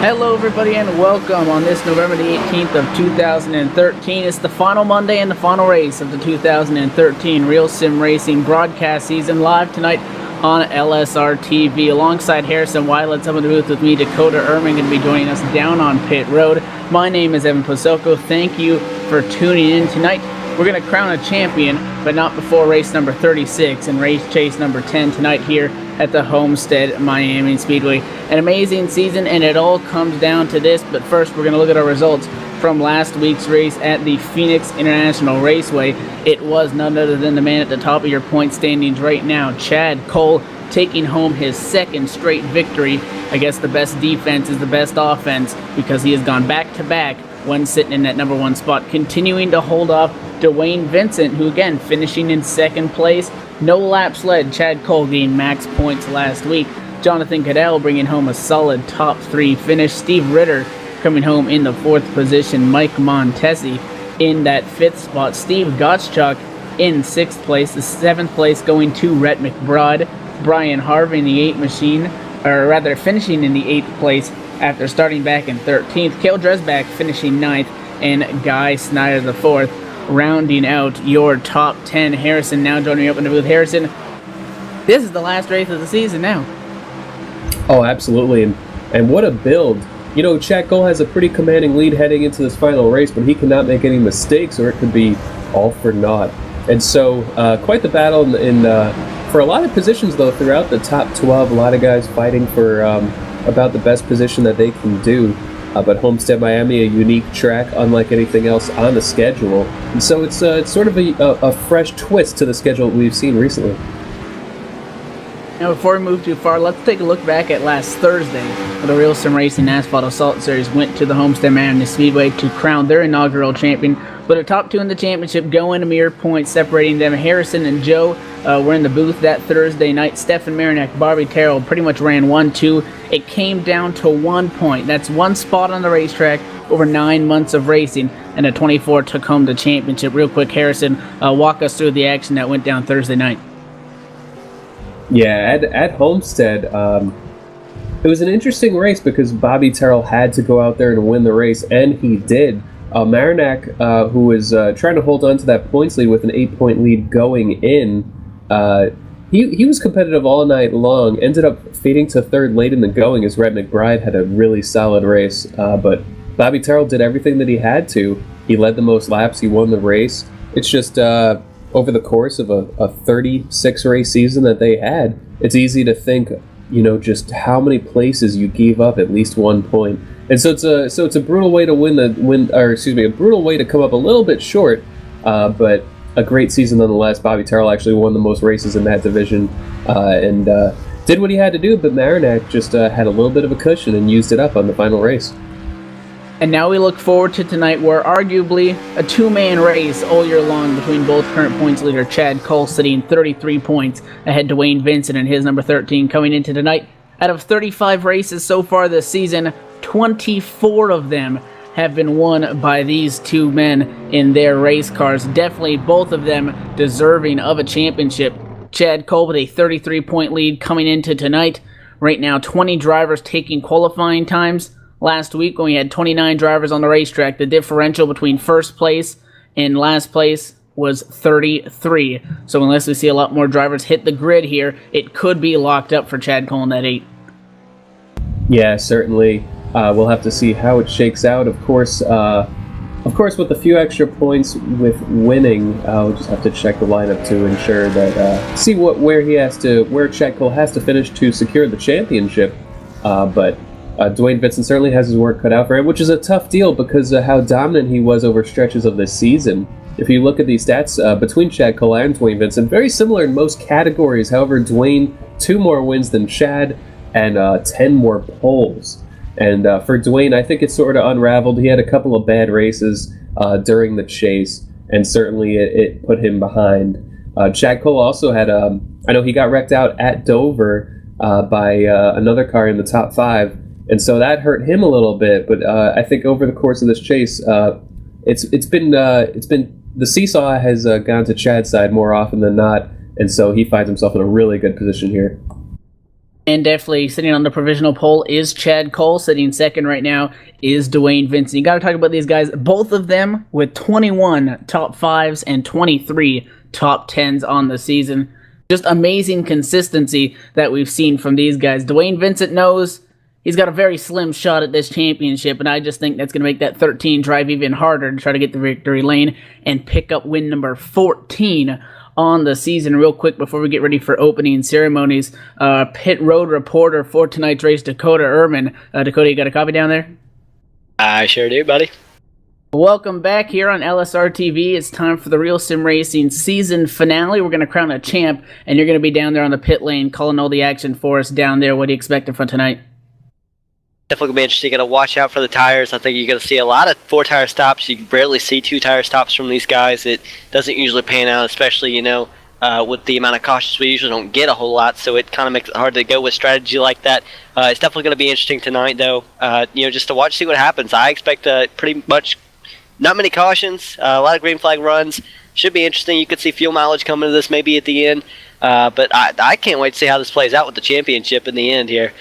Hello everybody and welcome on this November the 18th of 2013. It's the final Monday and the final race of the 2013 Real Sim Racing broadcast season, live tonight on LSRTV. Alongside Harrison Wylett's up in the booth with me, Dakota Erman, going to be joining us down on pit road. My name is Evan Poselko. Thank you for tuning in tonight. We're going to crown a champion, but not before race number 36 and race chase number 10 tonight here at the Homestead Miami Speedway. An amazing season, and it all comes down to this. But first, we're going to look at our results from last week's race at the Phoenix International Raceway. It was none other than the man at the top of your point standings right now, Chad Cole, taking home his second straight victory. I guess the best defense is the best offense, because he has gone back-to-back when sitting in that number one spot, continuing to hold off Dwayne Vincent, who again finishing in second place. No laps led. Chad Cole gained max points last week. Jonathan Cadell bringing home a solid top three finish. Steve Ritter coming home in the fourth position. Mike Montesi in that fifth spot. Steve Gottschalk in sixth place. The seventh place going to Rhett McBride. Brian Harvey in the finishing in the eighth place after starting back in 13th. Cale Dresbach finishing ninth, and Guy Snyder the fourth, rounding out your top 10. Harrison now joining me up in the booth. Harrison, this is the last race of the season now. Oh, absolutely, and what a build. You know, Chad Cole has a pretty commanding lead heading into this final race, but he cannot make any mistakes or it could be all for naught. And so, quite the battle for a lot of positions, though, throughout the top 12. A lot of guys fighting for about the best position that they can do. But Homestead Miami, a unique track, unlike anything else on the schedule. And so it's sort of a fresh twist to the schedule we've seen recently. Now, before we move too far, let's take a look back at last Thursday, where the Real Sim Racing Asphalt Assault Series went to the Homestead Miami Speedway to crown their inaugural champion. But the top two in the championship go in a mere point separating them. Harrison and Joe were in the booth that Thursday night. Stefan Marinak, Bobby Terrell pretty much ran 1-2. It came down to 1 point. That's one spot on the racetrack over 9 months of racing, and the 24 took home the championship. Real quick, Harrison, walk us through the action that went down Thursday night. Yeah, at Homestead, it was an interesting race because Bobby Terrell had to go out there and win the race, and he did. Marinak, who was trying to hold on to that points lead with an 8-point lead going in, he was competitive all night long, ended up fading to third late in the going as Rhett McBride had a really solid race, but Bobby Terrell did everything that he had to. He led the most laps, he won the race. It's just over the course of a 36-race season that they had, it's easy to think, you know, just how many places you gave up at least 1 point. And so it's a brutal way to a brutal way to come up a little bit short, but a great season nonetheless. Bobby Terrell actually won the most races in that division, and did what he had to do, but Marinak just had a little bit of a cushion and used it up on the final race. And now we look forward to tonight, where arguably a two-man race all year long between both current points leader Chad Cole, sitting 33 points ahead to Dwayne Vincent and his number 13 coming into tonight. Out of 35 races so far this season, 24 of them have been won by these two men in their race cars. Definitely both of them deserving of a championship. Chad Cole with a 33-point lead coming into tonight. Right now, 20 drivers taking qualifying times. Last week, when we had 29 drivers on the racetrack, the differential between first place and last place was 33. So unless we see a lot more drivers hit the grid here, it could be locked up for Chad Cole in that 8. Yeah, certainly. We'll have to see how it shakes out. Of course, with a few extra points with winning, we'll just have to check the lineup to ensure that see where Chad Cole has to finish to secure the championship. But Dwayne Vincent certainly has his work cut out for him, which is a tough deal because of how dominant he was over stretches of this season. If you look at these stats between Chad Cole and Dwayne Vincent, very similar in most categories. However, Dwayne 2 more wins than Chad and 10 more poles. And for Dwayne, I think it's sort of unraveled. He had a couple of bad races during the chase, and certainly it put him behind. Chad Cole also had, I know he got wrecked out at Dover by another car in the top 5, and so that hurt him a little bit. But I think over the course of this chase, it's been the seesaw has gone to Chad's side more often than not, and so he finds himself in a really good position here. And definitely sitting on the provisional pole is Chad Cole. Sitting second right now is Dwayne Vincent. You got to talk about these guys, both of them with 21 top 5s and 23 top 10s on the season. Just amazing consistency that we've seen from these guys. Dwayne Vincent knows he's got a very slim shot at this championship, and I just think that's going to make that 13 drive even harder to try to get the victory lane and pick up win number 14 on the season. Real quick before we get ready for opening ceremonies, pit road reporter for tonight's race, Dakota Ehrman. Dakota, you got a copy down there? I sure do, buddy. Welcome back here on LSRTV. It's time for the Real Sim Racing season finale. We're going to crown a champ, and you're going to be down there on the pit lane calling all the action for us down there. What are you expecting for tonight? Definitely going to be interesting. Got to watch out for the tires. I think you're going to see a lot of 4-tire stops. You rarely see 2-tire stops from these guys. It doesn't usually pan out, especially, with the amount of cautions we usually don't get a whole lot, so it kind of makes it hard to go with strategy like that. It's definitely going to be interesting tonight, though, just to watch, see what happens. I expect pretty much not many cautions, a lot of green flag runs. Should be interesting. You could see fuel mileage coming to this maybe at the end, but I can't wait to see how this plays out with the championship in the end here.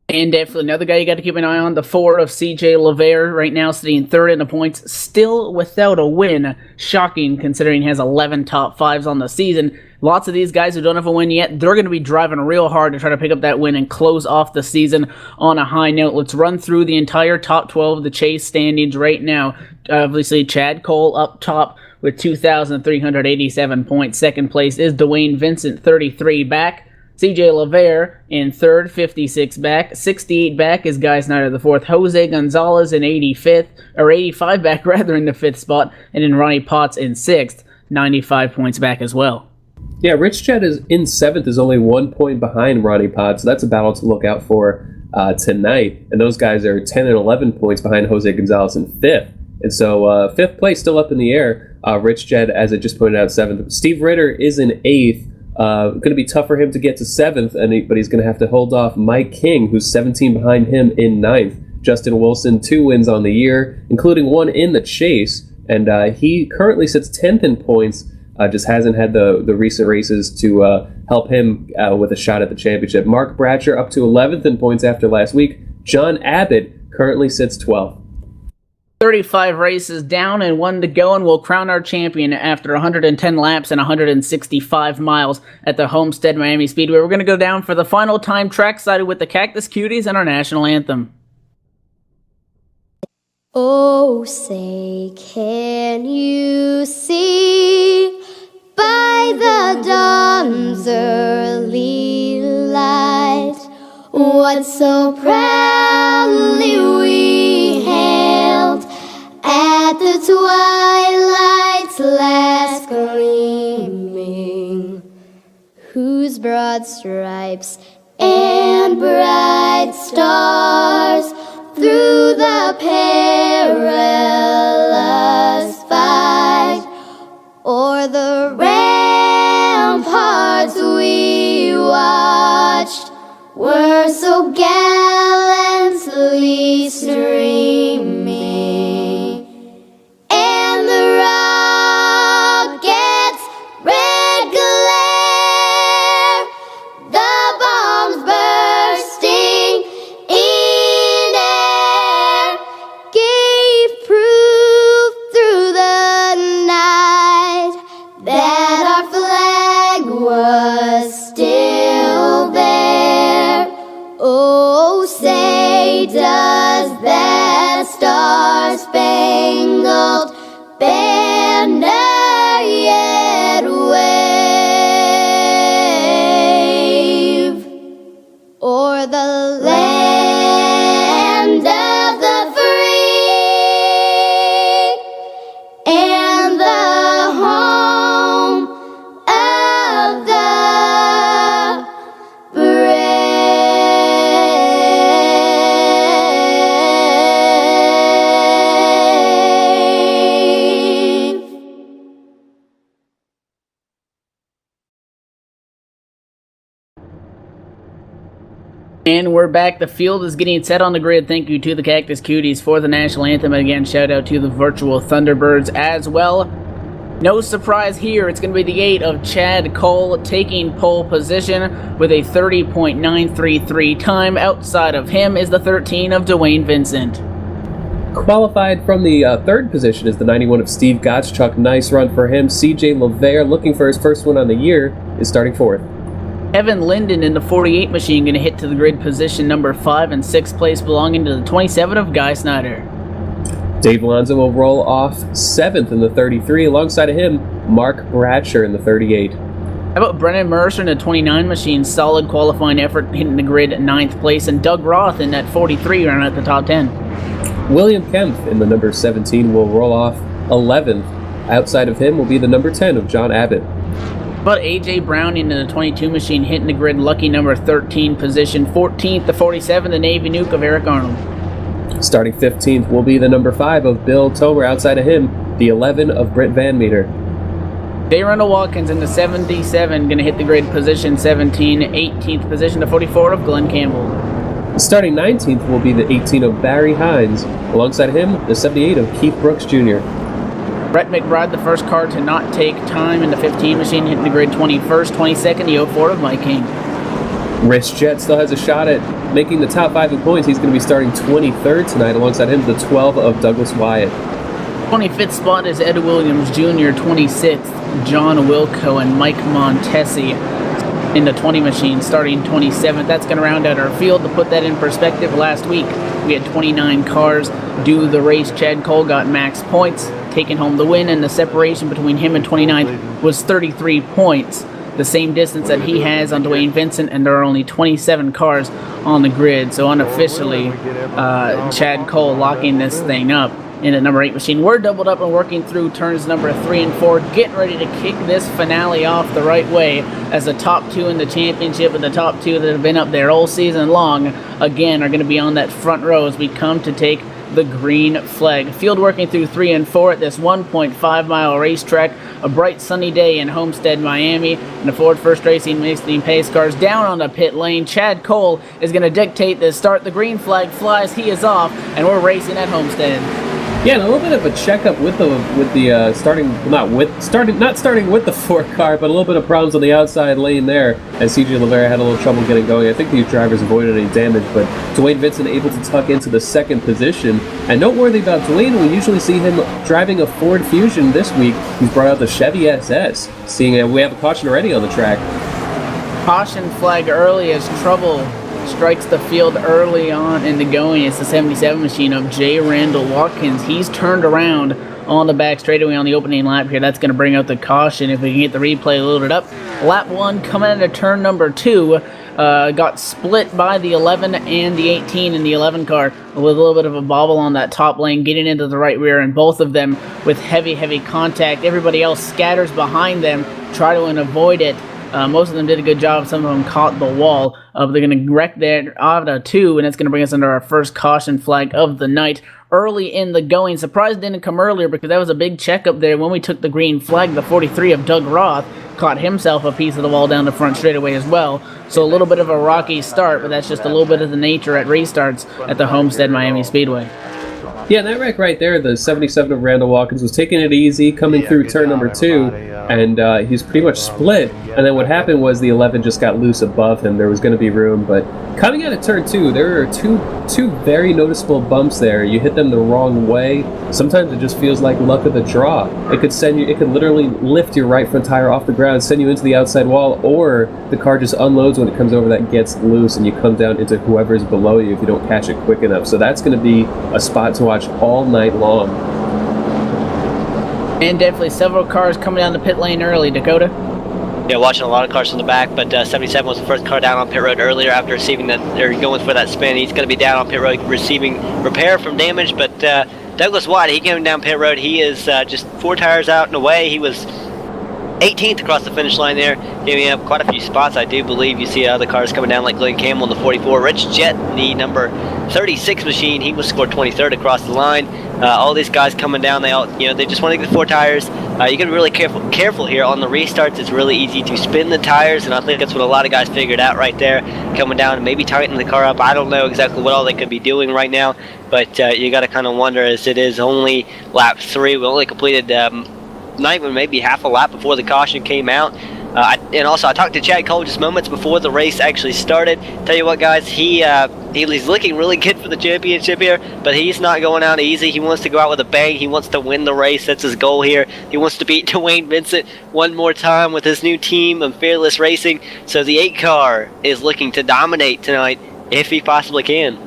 And definitely another guy you got to keep an eye on, the 4 of CJ LeVere, right now sitting third in the points, still without a win. Shocking, considering he has 11 top 5s on the season. Lots of these guys who don't have a win yet, they're going to be driving real hard to try to pick up that win and close off the season on a high note. Let's run through the entire top 12 of the chase standings right now. Obviously, Chad Cole up top with 2,387 points. Second place is Dwayne Vincent, 33 back. CJ LeVere in third, 56 back. 68 back is Guy Snyder the fourth. Jose Gonzalez in 85 back rather, in the fifth spot. And then Ronnie Potts in sixth, 95 points back as well. Yeah, Rich Chad is in seventh, is only 1 point behind Ronnie Potts, so that's a battle to look out for tonight. And those guys are 10 and 11 points behind Jose Gonzalez in fifth. And so fifth place still up in the air. Rich Chad, as I just pointed out, seventh. Steve Ritter is in eighth. Going to be tough for him to get to seventh, but he's going to have to hold off Mike King, who's 17 behind him in ninth. Justin Wilson, 2 wins on the year, including 1 in the chase, and he currently sits 10th in points, just hasn't had the recent races to help him with a shot at the championship. Mark Bratcher up to 11th in points after last week. John Abbott currently sits 12th. 35 races down and 1 to go, and we'll crown our champion after 110 laps and 165 miles at the Homestead Miami Speedway. We're going to go down for the final time trackside with the Cactus Cuties and our national anthem. Oh, say, can you see by the dawn's early light what so proudly we hailed at the twilight's last gleaming, whose broad stripes and bright stars through the perilous fight o'er the ramparts we watched were so gallantly streaming, and the rocket's red glare, the bombs bursting in air, gave proof through the night that our flag was still there. Oh, say, does that star-spangled banner yet wave o'er the land of the free and the home of the brave? And we're back. The field is getting set on the grid. Thank you to the Cactus Cuties for the national anthem. And again, shout out to the virtual Thunderbirds as well. No surprise here, it's going to be the 8 of Chad Cole taking pole position with a 30.933 time. Outside of him is the 13 of Dwayne Vincent. Qualified from the third position is the 91 of Steve Gottschalk. Nice run for him. CJ LeVere, looking for his first one on the year, is starting fourth. Evan Linden in the 48 machine going to hit to the grid position number 5 and 6th place, belonging to the 27 of Guy Snyder. Dave Alonso will roll off 7th in the 33. Alongside of him, Mark Bratcher in the 38. How about Brennan Mercer in the 29 machine? Solid qualifying effort, hitting the grid at 9th place, and Doug Roth in that 43 running at the top 10. William Kempf in the number 17 will roll off 11th. Outside of him will be the number 10 of John Abbott. But AJ Browning in the 22 machine hitting the grid, lucky number 13 position. 14th, the 47, the Navy Nuke of Eric Arnold. Starting 15th will be the number 5 of Bill Tomer. Outside of him, the 11 of Britt Van Meter. J. Randall Watkins in the 77 going to hit the grid position 17. 18th position, the 44 of Glenn Campbell. Starting 19th will be the 18 of Barry Hines. Alongside him, the 78 of Keith Brooks Jr. Brett McBride, the first car to not take time in the 15 machine, hitting the grid 21st. 22nd, the 04 of Mike King. Rich Jett still has a shot at making the top 5 in points. He's going to be starting 23rd tonight. Alongside him, the 12 of Douglas Wyatt. 25th spot is Ed Williams Jr. 26th, John Wilco and Mike Montesi in the 20 machine, starting 27th. That's going to round out our field. To put that in perspective, last week we had 29 cars do the race. Chad Cole got max points, taking home the win, and the separation between him and 29th was 33 points. The same distance that he has on Dwayne Vincent, and there are only 27 cars on the grid. So unofficially, Chad Cole locking this thing up in at number 8 machine. We're doubled up and working through turns number 3 and 4, getting ready to kick this finale off the right way as the top 2 in the championship and the top 2 that have been up there all season long, again, are going to be on that front row as we come to take the green flag. Field working through 3 and 4 at this 1.5 mile racetrack. A bright sunny day in Homestead, Miami, and the Ford First Racing Mixed pace cars down on the pit lane. Chad Cole is going to dictate the start. The green flag flies, he is off, and we're racing at Homestead. Yeah, and a little bit of a checkup with the not starting with the 4 car, but a little bit of problems on the outside lane there as CJ LeVere had a little trouble getting going. I think these drivers avoided any damage, but Dwayne Vincent able to tuck into the 2nd position. And noteworthy about Dwayne, we usually see him driving a Ford Fusion. This week, he's brought out the Chevy SS, seeing we have a caution already on the track. Caution flag early as trouble strikes the field early on in the going. It's the 77 machine of J. Randall Watkins. He's turned around on the back straightaway on the opening lap here. That's going to bring out the caution if we can get the replay loaded up. Lap 1 coming into turn number 2. Got split by the 11 and the 18 in the 11 car with a little bit of a bobble on that top lane, getting into the right rear, and both of them with heavy contact. Everybody else scatters behind them, try to avoid it. Most of them did a good job. Some of them caught the wall. But they're going to wreck that Avda 2, and it's going to bring us under our first caution flag of the night. Early in the going, surprised it didn't come earlier because that was a big checkup there. When we took the green flag, the 43 of Doug Roth caught himself a piece of the wall down the front straightaway as well. So a little bit of a rocky start, but that's just a little bit of the nature at restarts at the Homestead Miami Speedway. Yeah, that wreck right there, the 77 of Randall Watkins was taking it easy, coming through turn number 2, and he's pretty much split. And then what happened was the 11 just got loose above him. There was going to be room, but coming out of turn 2, there are two very noticeable bumps there. You hit them the wrong way. Sometimes it just feels like luck of the draw. It could literally lift your right front tire off the ground, send you into the outside wall, or the car just unloads when it comes over that gets loose, and you come down into whoever's below you if you don't catch it quick enough. So that's going to be a spot to watch all night long. And definitely several cars coming down the pit lane early. Dakota? Yeah, watching a lot of cars from the back, but 77 was the first car down on pit road earlier after receiving that, they're going for that spin. He's going to be down on pit road receiving repair from damage, but Douglas White, he came down pit road. He is just 4 tires out and away. He was 18th across the finish line there, giving up quite a few spots. I do believe you see other cars coming down like Glenn Campbell in the 44. Rich Jett, the number 36 machine, he was scored 23rd across the line. All these guys coming down, they just want to get the 4 tires. You got to be really careful here on the restarts. It's really easy to spin the tires, and I think that's what a lot of guys figured out right there, coming down and maybe tightening the car up. I don't know exactly what all they could be doing right now, but you got to kind of wonder, as it is only lap 3. We only completed not even maybe half a lap before the caution came out. And also, I talked to Chad Cole just moments before the race actually started. Tell you what, guys, he's looking really good for the championship here, but he's not going out easy. He wants to go out with a bang. He wants to win the race. That's his goal here. He wants to beat Dwayne Vincent one more time with his new team of Fearless Racing. So the 8 car is looking to dominate tonight if he possibly can.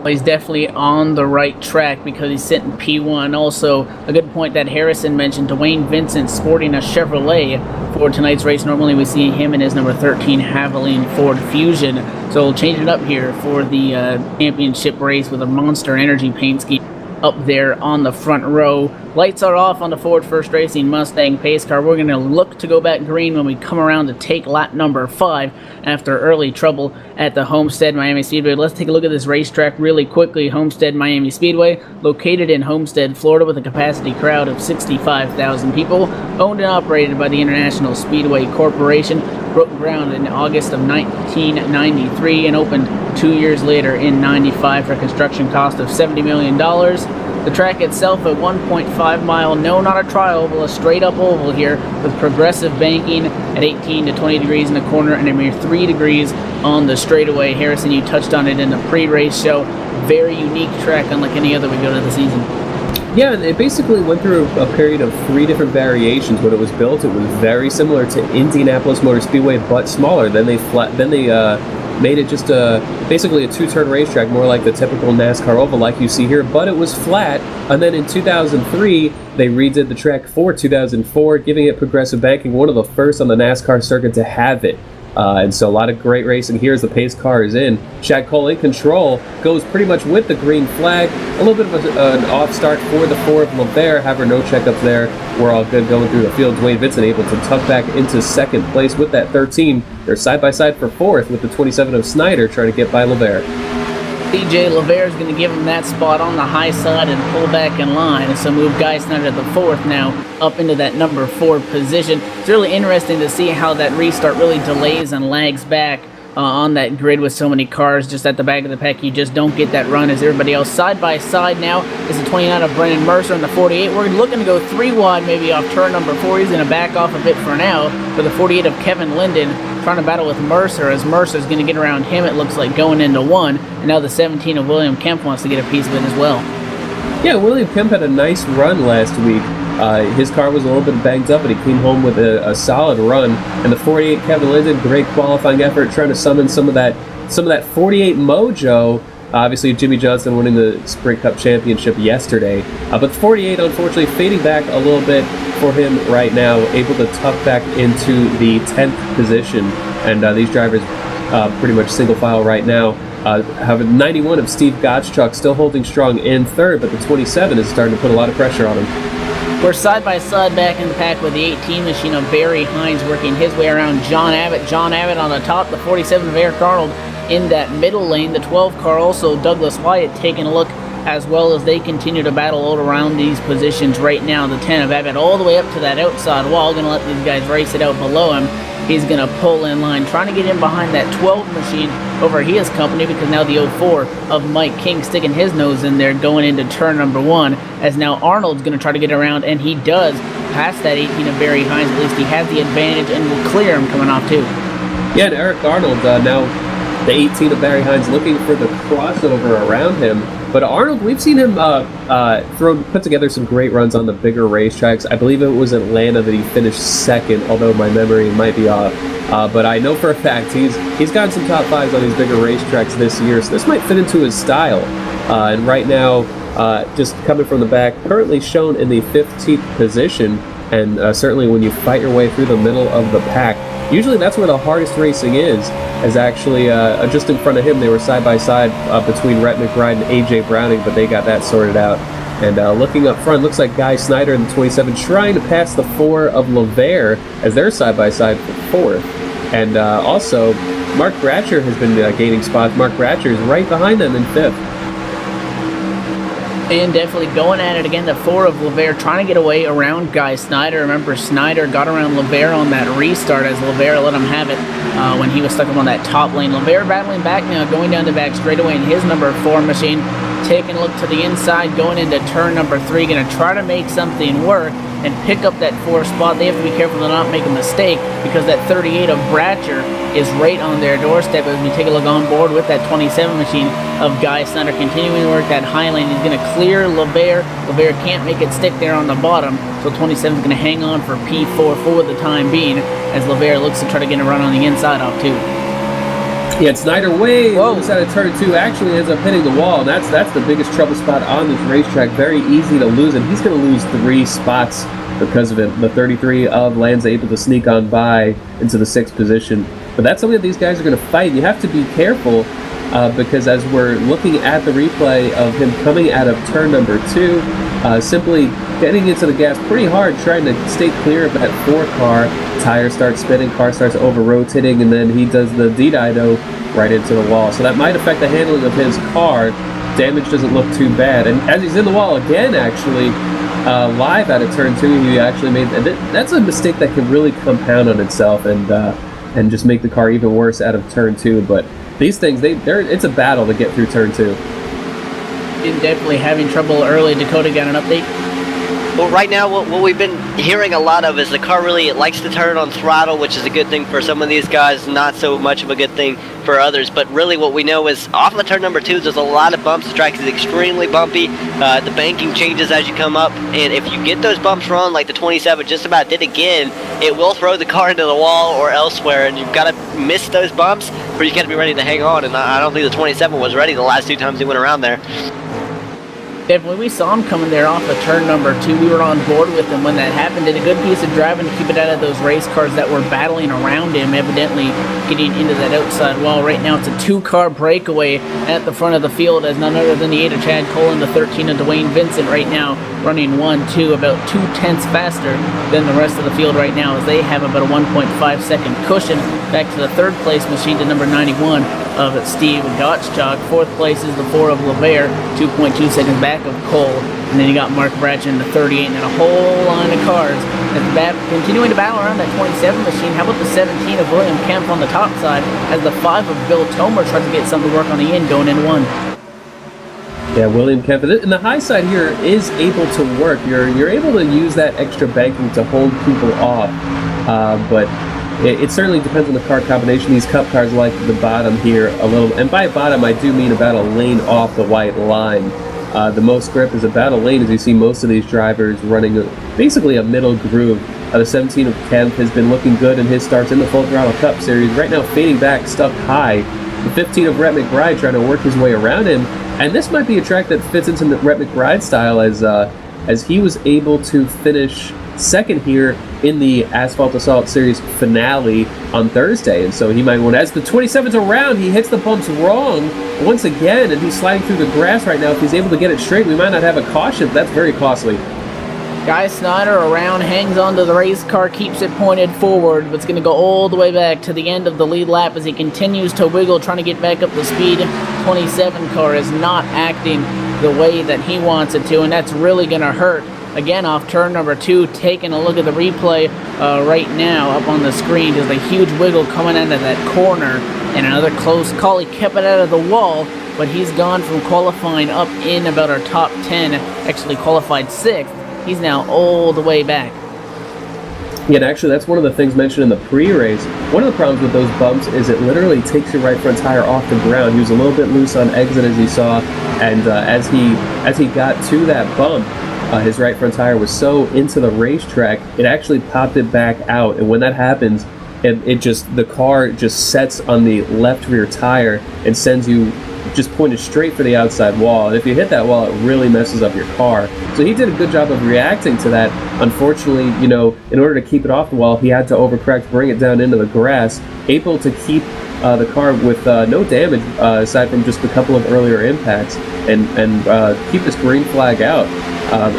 He's definitely on the right track because he's sitting P1. Also, a good point that Harrison mentioned, Dwayne Vincent sporting a Chevrolet for tonight's race. Normally we see him in his number 13 Havoline Ford Fusion. So we'll change it up here for the championship race with a Monster Energy paint scheme up there on the front row. Lights are off on the Ford First Racing Mustang pace car. We're going to look to go back green when we come around to take lap number 5 after early trouble at the Homestead Miami Speedway. Let's take a look at this racetrack really quickly. Homestead Miami Speedway, located in Homestead, Florida, with a capacity crowd of 65,000 people, owned and operated by the International Speedway Corporation, broke ground in August of 1993 and opened 2 years later in 95 for a construction cost of $70 million. The track itself, a 1.5 mile, no, not a tri-oval, a straight up oval here with progressive banking at 18 to 20 degrees in the corner and a mere 3 degrees on the straightaway. Harrison, you touched on it in the pre-race show. Very unique track, unlike any other we go to the season. Yeah, and it basically went through a period of 3 different variations. When it was built, it was very similar to Indianapolis Motor Speedway, but smaller. Then they made it just basically a 2-turn racetrack, more like the typical NASCAR oval like you see here, but it was flat. And then in 2003, they redid the track for 2004, giving it progressive banking, one of the first on the NASCAR circuit to have it. And so a lot of great racing here as the pace car is in. Chad Cole in control, goes pretty much with the green flag. A little bit of an off start for the 4 of LeVere. However, no checkups there. We're all good going through the field. Dwayne Vincent able to tuck back into second place with that 13. They're side by side for 4th with the 27 of Snyder trying to get by LeVere. DJ LeVere is going to give him that spot on the high side and pull back in line. So move Guy Snyder to the 4th now up into that number 4 position. It's really interesting to see how that restart really delays and lags back on that grid with so many cars just at the back of the pack. You just don't get that run as everybody else. Side by side now is the 29 of Brendan Mercer and the 48. We're looking to go 3 wide maybe off turn number 4. He's going to back off a bit for now for the 48 of Kevin Linden, trying to battle with Mercer as Mercer's going to get around him, it looks like, going into 1. And now the 17 of William Kemp wants to get a piece of it as well. Yeah, William Kemp had a nice run last week. His car was a little bit banged up, but he came home with a solid run. And the 48 Kevin Linden, great qualifying effort, trying to summon some of that 48 mojo. Obviously, Jimmy Johnson winning the Sprint Cup Championship yesterday. But the 48, unfortunately, fading back a little bit for him right now, able to tuck back into the 10th position. And these drivers pretty much single file right now. Have a 91 of Steve Gottschalk still holding strong in 3rd, but the 27 is starting to put a lot of pressure on him. We're side by side back in the pack with the 18 machine of Barry Hines working his way around John Abbott. John Abbott on the top, the 47 of Eric Arnold in that middle lane. The 12 car also Douglas Wyatt taking a look as well as they continue to battle all around these positions right now. The 10 of Abbott all the way up to that outside wall. Going to let these guys race it out below him. He's going to pull in line, trying to get in behind that 12 machine over his company, because now the 04 of Mike King sticking his nose in there going into turn number 1, as now Arnold's going to try to get around, and he does pass that 18 of Barry Hines. At least he has the advantage and will clear him coming off too. Yeah, and Eric Arnold now the 18 of Barry Hines looking for the crossover around him. But Arnold, we've seen him put together some great runs on the bigger racetracks. I believe it was Atlanta that he finished 2nd, although my memory might be off. But I know for a fact he's gotten some top 5s on these bigger racetracks this year, so this might fit into his style. And right now, just coming from the back, currently shown in the 15th position, and certainly when you fight your way through the middle of the pack, usually that's where the hardest racing is actually just in front of him. They were side by side between Rhett McBride and AJ Browning, but they got that sorted out. And looking up front, looks like Guy Snyder in the 27 trying to pass the 4 of LeVere as they're side by side for 4th. And also, Mark Bratcher has been gaining spots. Mark Bratcher is right behind them in 5th. And definitely going at it again, the 4 of LeVere trying to get away around Guy Snyder. Remember, Snyder got around LeVere on that restart as LeVere let him have it when he was stuck up on that top lane. LeVere battling back now, going down the back straightaway in his number 4 machine. taking a look to the inside, going into turn number 3, going to try to make something work and pick up that 4th spot. They have to be careful to not make a mistake because that 38 of Bratcher is right on their doorstep. As we take a look on board with that 27 machine of Guy Snyder continuing to work that high lane. He's going to clear LeVere. LeVere can't make it stick there on the bottom, so 27 is going to hang on for P4 for the time being as LeVere looks to try to get a run on the inside off too. Yeah, Snyder way loose out of turn 2, actually ends up hitting the wall, and that's the biggest trouble spot on this racetrack. Very easy to lose, and he's going to lose 3 spots because of it. The 33 of Lanza able to sneak on by into the 6th position. But that's something that these guys are going to fight. You have to be careful because as we're looking at the replay of him coming out of turn number 2, simply getting into the gas pretty hard, trying to stay clear of that 4 car. Tire starts spinning, car starts over-rotating, and then he does the D-Dido right into the wall. So that might affect the handling of his car. Damage doesn't look too bad. And as he's in the wall again, actually, live out of turn 2, he actually made... That's a mistake that can really compound on itself and just make the car even worse out of turn 2. But these things, it's a battle to get through turn 2. Been definitely having trouble early. Dakota got an update? Well, right now, what we've been hearing a lot of is the car really likes to turn on throttle, which is a good thing for some of these guys, not so much of a good thing for others. But really what we know is off of turn number 2, there's a lot of bumps. The track is extremely bumpy. The banking changes as you come up, and if you get those bumps wrong, like the 27 just about did again, it will throw the car into the wall or elsewhere, and you've got to miss those bumps, or you got to be ready to hang on. And I don't think the 27 was ready the last 2 times he went around there. Definitely, we saw him coming there off of turn number 2. We were on board with him when that happened. Did a good piece of driving to keep it out of those race cars that were battling around him, evidently getting into that outside wall. Right now, it's a 2-car breakaway at the front of the field as none other than the 8 of Chad Cole and the 13 of Dwayne Vincent right now running 1-2, about 2/10 faster than the rest of the field right now as they have about a 1.5-second cushion back to the 3rd place machine to number 91 of Steve Gottschalk. 4th place is the 4 of LeVere, 2.2 seconds back of Cole. And then you got Mark Bratcher in the 38 and then a whole line of cars continuing to battle around that 27 machine. How about the 17 of William Kemp on the top side as the 5 of Bill Tomer tries to get something to work on the end going into 1. Yeah, William Kemp, and the high side here is able to work. You're able to use that extra banking to hold people off, but it certainly depends on the car combination. These Cup cars like the bottom here a little, and by bottom I do mean about a lane off the white line. The most grip is about a lane, as you see most of these drivers running basically a middle groove. The 17 of Kemp has been looking good in his starts in the Full Throttle Cup Series. Right now fading back, stuck high. The 15 of Rhett McBride trying to work his way around him. And this might be a track that fits into the Rhett McBride style as he was able to finish 2nd here in the Asphalt Assault Series finale on Thursday. And so he might want, as the 27's around, he hits the bumps wrong once again, and he's sliding through the grass right now. If he's able to get it straight, we might not have a caution. That's very costly. Guy Snyder around, hangs onto the race car, keeps it pointed forward, but it's going to go all the way back to the end of the lead lap as he continues to wiggle, trying to get back up to speed. 27 car is not acting the way that he wants it to, and that's really going to hurt. Again, off turn number 2, taking a look at the replay right now up on the screen. There's a huge wiggle coming into that corner, and another close call. He kept it out of the wall, but he's gone from qualifying up in about our top 10, actually qualified 6th. He's now all the way back. Yeah, and actually that's one of the things mentioned in the pre-race. One of the problems with those bumps is it literally takes your right front tire off the ground. He was a little bit loose on exit, as you saw, and as he got to that bump, his right front tire was so into the racetrack, it actually popped it back out. And when that happens, the car just sets on the left rear tire and sends you just pointed straight for the outside wall. And if you hit that wall, it really messes up your car. So he did a good job of reacting to that. Unfortunately, in order to keep it off the wall, he had to overcorrect, bring it down into the grass, able to keep the car with no damage aside from just a couple of earlier impacts and keep this green flag out.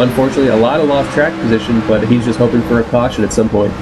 Unfortunately, a lot of lost track position, but he's just hoping for a caution at some point.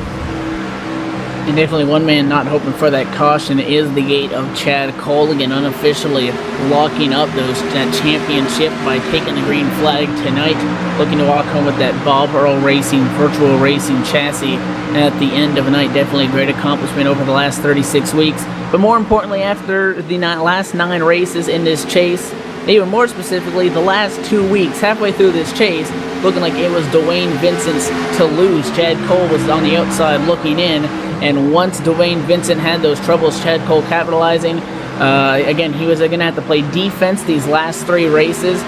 And definitely one man not hoping for that caution is the 8 of Chad Cole, again unofficially locking up that championship by taking the green flag tonight, looking to walk home with that Bob Earl Racing virtual racing chassis at the end of the night. Definitely a great accomplishment over the last 36 weeks, but more importantly, after the last 9 races in this chase, even more specifically, the last 2 weeks, halfway through this chase, looking like it was Dwayne Vincent's to lose. Chad Cole was on the outside looking in, and once Dwayne Vincent had those troubles, Chad Cole capitalizing. Again, he was going to have to play defense these last 3 races.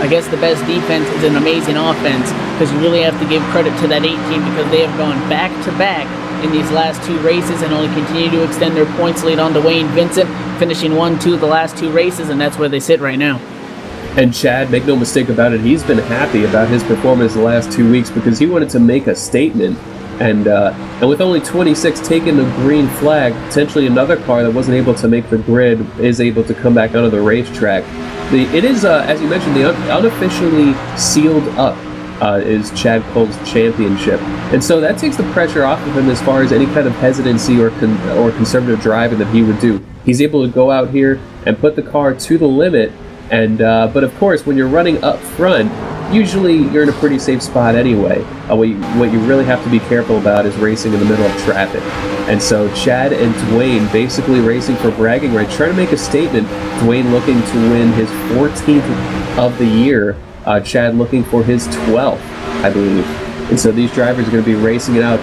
I guess the best defense is an amazing offense, because you really have to give credit to that 8 team, because they have gone back-to-back in these last 2 races and only continue to extend their points lead on Dwayne Vincent, finishing 1-2 the last 2 races, and that's where they sit right now. And Chad, make no mistake about it, he's been happy about his performance the last 2 weeks because he wanted to make a statement. And with only 26 taking the green flag, potentially another car that wasn't able to make the grid is able to come back onto the racetrack. It is, as you mentioned, the unofficially sealed up is Chad Cole's championship. And so that takes the pressure off of him as far as any kind of hesitancy or conservative driving that he would do. He's able to go out here and put the car to the limit. And but of course, when you're running up front, usually you're in a pretty safe spot anyway. What you really have to be careful about is racing in the middle of traffic. And so Chad and Dwayne basically racing for bragging rights, trying to make a statement. Dwayne looking to win his 14th of the year. Chad looking for his 12th, I believe. And so these drivers are going to be racing it out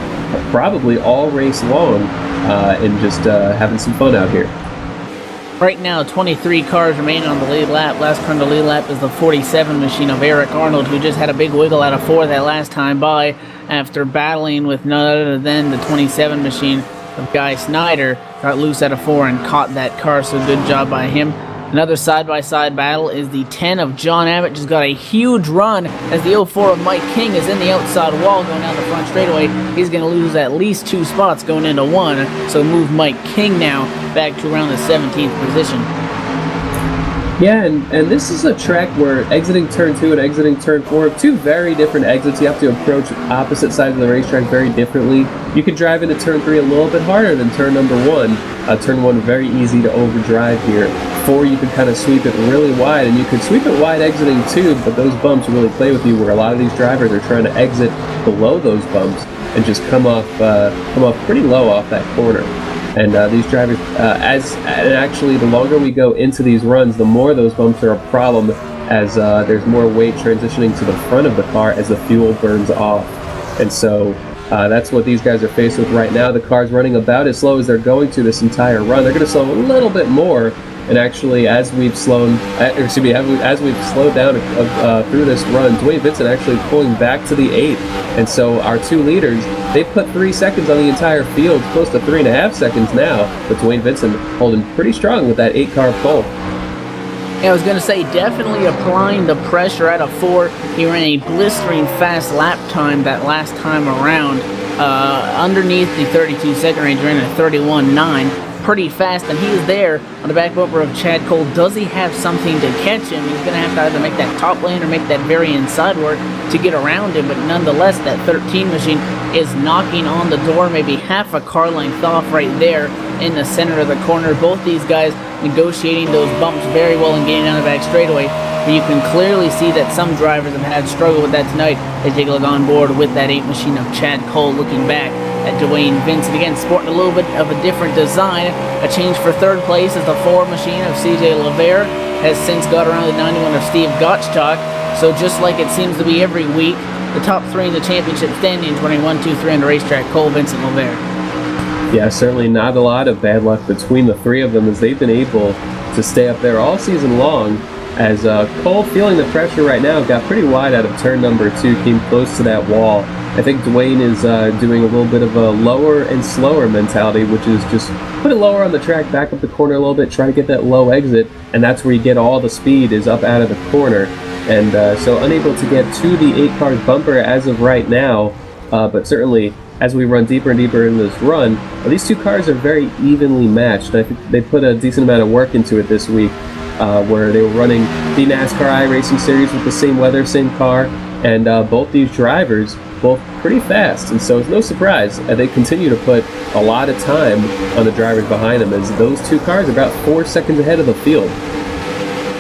probably all race long and just having some fun out here. Right now, 23 cars remain on the lead lap. Last car on the lead lap is the 47 machine of Eric Arnold, who just had a big wiggle out of 4 that last time by after battling with none other than the 27 machine of Guy Snyder. Got loose out of 4 and caught that car, so good job by him. Another side-by-side battle is the 10 of John Abbott. Just got a huge run as the 04 of Mike King is in the outside wall going down the front straightaway. He's going to lose at least 2 spots going into 1, so move Mike King now back to around the 17th position. Yeah, and this is a track where exiting turn 2 and exiting turn 4 have 2 very different exits. You have to approach opposite sides of the racetrack very differently. You could drive into turn 3 a little bit harder than turn number 1. Turn 1 very easy to overdrive here. 4 you could kind of sweep it really wide, and you could sweep it wide exiting 2, but those bumps really play with you, where a lot of these drivers are trying to exit below those bumps and just come off pretty low off that corner. And these drivers, and actually the longer we go into these runs, the more those bumps are a problem, as there's more weight transitioning to the front of the car as the fuel burns off. And so that's what these guys are faced with right now. The car's running about as slow as they're going to this entire run. They're going to slow a little bit more. And actually, as we've slowed down through this run, Dwayne Vincent actually pulling back to the 8th. And so our 2 leaders, they put 3 seconds on the entire field, close to 3.5 seconds now. But Dwayne Vincent holding pretty strong with that 8-car pole. Yeah, I was going to say, definitely applying the pressure out of 4. He ran a blistering fast lap time that last time around. Underneath the 32-second range, ran a 31.9. Pretty fast, and he is there on the back bumper of Chad Cole. Does he have something to catch him? He's going to have to either make that top lane or make that very inside work to get around him, but nonetheless, that 13 machine is knocking on the door, maybe half a car length off right there in the center of the corner. Both these guys negotiating those bumps very well and getting down the back straightaway. But you can clearly see that some drivers have had struggle with that tonight. They take a look on board with that 8 machine of Chad Cole, looking back at Dwayne Vincent. Again, sporting a little bit of a different design. A change for 3rd place is the 4 machine of CJ LaVere. Has since got around the 91 of Steve Gottschalk. So just like it seems to be every week, the top 3 in the championship standings running 1, 2, 3 on the racetrack, Cole, Vincent, LaVere. Yeah, certainly not a lot of bad luck between the 3 of them, as they've been able to stay up there all season long. As Cole, feeling the pressure right now, got pretty wide out of turn number 2, came close to that wall. I think Dwayne is doing a little bit of a lower and slower mentality, which is just put it lower on the track, back up the corner a little bit, try to get that low exit, and that's where you get all the speed, is up out of the corner. And so unable to get to the 8-car bumper as of right now, but certainly as we run deeper and deeper in this run, these 2 cars are very evenly matched. I think they put a decent amount of work into it this week, where they were running the NASCAR iRacing Series with the same weather, same car, and both these drivers, both pretty fast, and so it's no surprise they continue to put a lot of time on the drivers behind them, as those 2 cars are about 4 seconds ahead of the field.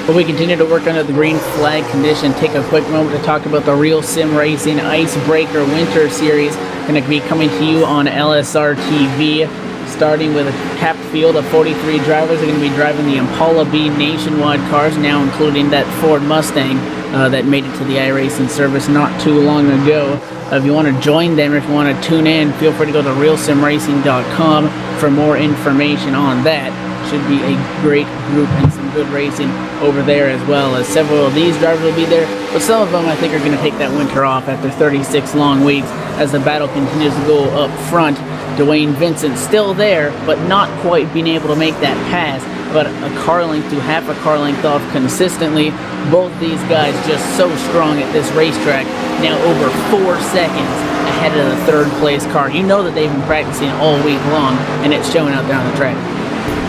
But we continue to work under the green flag condition. Take a quick moment to talk about the Real Sim Racing Icebreaker Winter Series. Going to be coming to you on LSRTV. starting with a capped field of 43 drivers. They're going to be driving the Impala B nationwide cars, now including that Ford Mustang that made it to the iRacing service not too long ago. If you want to join them, or if you want to tune in, feel free to go to realsimracing.com for more information on that. Should be a great group and some good racing over there, as well as several of these drivers will be there, but some of them I think are going to take that winter off after 36 long weeks as the battle continues to go up front. Dwayne Vincent still there, but not quite being able to make that pass, but a car length to half a car length off consistently. Both these guys just so strong at this racetrack, now over 4 seconds ahead of the third place car. You know that they've been practicing all week long, and it's showing out there on the track.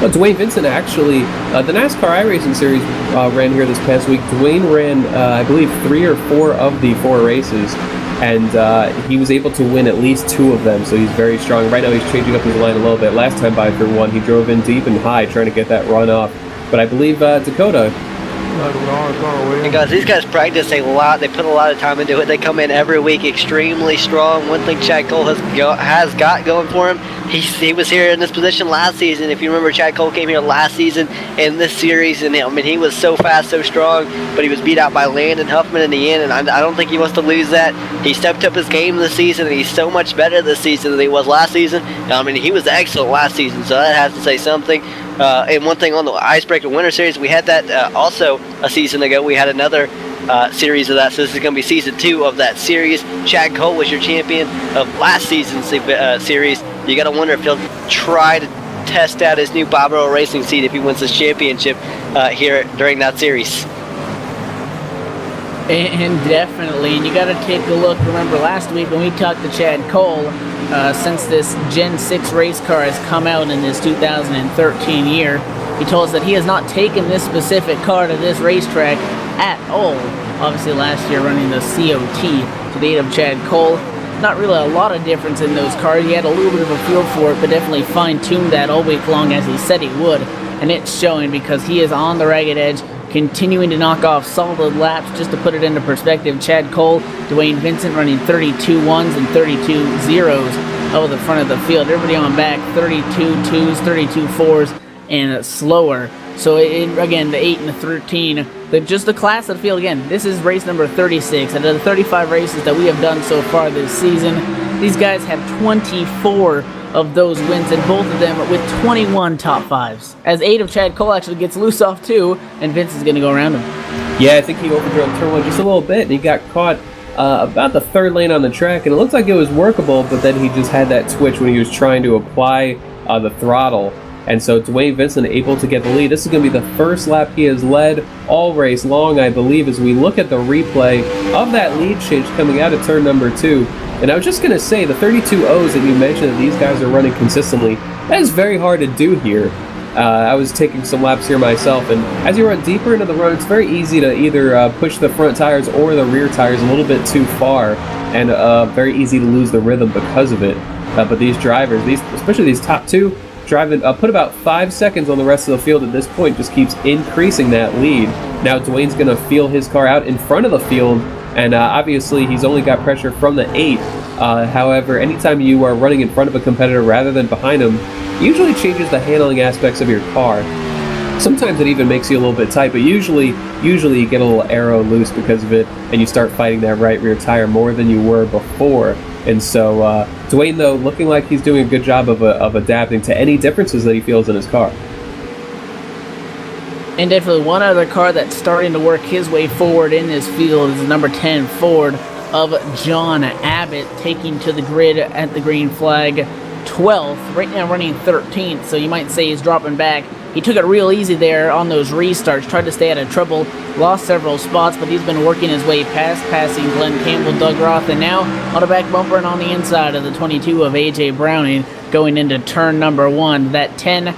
Well, Dwayne Vincent actually, the NASCAR iRacing Series ran here this past week. Dwayne ran, I believe, 3 or 4 of the 4 races, and he was able to win at least 2 of them, so he's very strong. Right now he's changing up his line a little bit. Last time by through 1, he drove in deep and high trying to get that run off. But I believe Dakota... And guys, these guys practice a lot. They put a lot of time into it. They come in every week extremely strong. One thing Chad Cole has got going for him, he was here in this position last season. If you remember, Chad Cole came here last season in this series, and I mean, he was so fast, so strong, but he was beat out by Landon Huffman in the end, and I don't think he wants to lose that. He stepped up his game this season, and he's so much better this season than he was last season. I mean, he was excellent last season, so that has to say something. And one thing on the Icebreaker Winter Series, we had that also a season ago. We had another series of that, so this is going to be season 2 of that series. Chad Cole was your champion of last season's series. You got to wonder if he'll try to test out his new Bob Earl Racing seat if he wins this championship here during that series. And definitely, and you got to take a look. Remember last week when we talked to Chad Cole, since this Gen 6 race car has come out in this 2013 year, he told us that he has not taken this specific car to this racetrack at all. Obviously last year running the COT to the aid of Chad Cole. Not really a lot of difference in those cars. He had a little bit of a feel for it, but definitely fine-tuned that all week long as he said he would. And it's showing because he is on the ragged edge, continuing to knock off solid laps. Just to put it into perspective, Chad Cole, Dwayne Vincent running 32 ones and 32 zeros over the front of the field. Everybody on back, 32 twos, 32 fours, and slower. So again, the 8 and the 13, just the class of the field. Again, this is race number 36. Out of the 35 races that we have done so far this season, these guys have 24 of those wins, and both of them with 21 top 5s. As 8 of Chad Cole actually gets loose off too, and Vince is going to go around him. Yeah, I think he overdrove turn 1 just a little bit, and he got caught about the 3rd lane on the track, and it looked like it was workable, but then he just had that twitch when he was trying to apply the throttle. And so Dwayne Vincent able to get the lead. This is going to be the first lap he has led all race long, I believe, as we look at the replay of that lead change coming out of turn number 2. And I was just going to say, the 32 O's that you mentioned that these guys are running consistently, that is very hard to do here. I was taking some laps here myself, and as you run deeper into the run, it's very easy to either push the front tires or the rear tires a little bit too far, and very easy to lose the rhythm because of it. But these drivers, especially these top 2, driving put about 5 seconds on the rest of the field at this point, just keeps increasing that lead. Now Dwayne's going to feel his car out in front of the field, and obviously he's only got pressure from the 8. However, anytime you are running in front of a competitor rather than behind him, it usually changes the handling aspects of your car. Sometimes it even makes you a little bit tight, but usually you get a little arrow loose because of it, and you start fighting that right rear tire more than you were before. And so Dwayne, though, looking like he's doing a good job of adapting to any differences that he feels in his car. And definitely one other car that's starting to work his way forward in this field is the number 10 Ford of John Abbott, taking to the grid at the green flag 12th, right now running 13th, so you might say he's dropping back. He took it real easy there on those restarts, tried to stay out of trouble, lost several spots, but he's been working his way past, passing Glenn Campbell, Doug Roth, and now on the back bumper and on the inside of the 22 of A.J. Browning going into turn number 1. That 10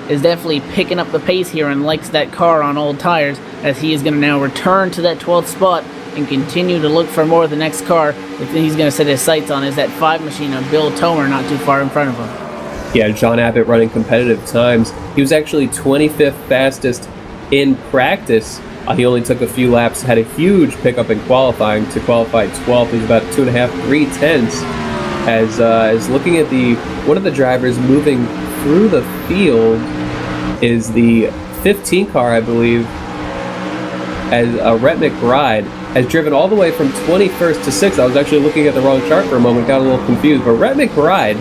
is definitely picking up the pace here and likes that car on old tires, as he is going to now return to that 12th spot and continue to look for more of the next car. The thing he's going to set his sights on is that 5 machine of Bill Tomer not too far in front of him. Yeah, John Abbott running competitive times. He was actually 25th fastest in practice. He only took a few laps, had a huge pickup in qualifying to qualify 12th. He was about 2.5, 3 tenths. As looking at one of the drivers moving through the field is the 15 car, I believe, as Rhett McBride has driven all the way from 21st to 6th. I was actually looking at the wrong chart for a moment, got a little confused. But Rhett McBride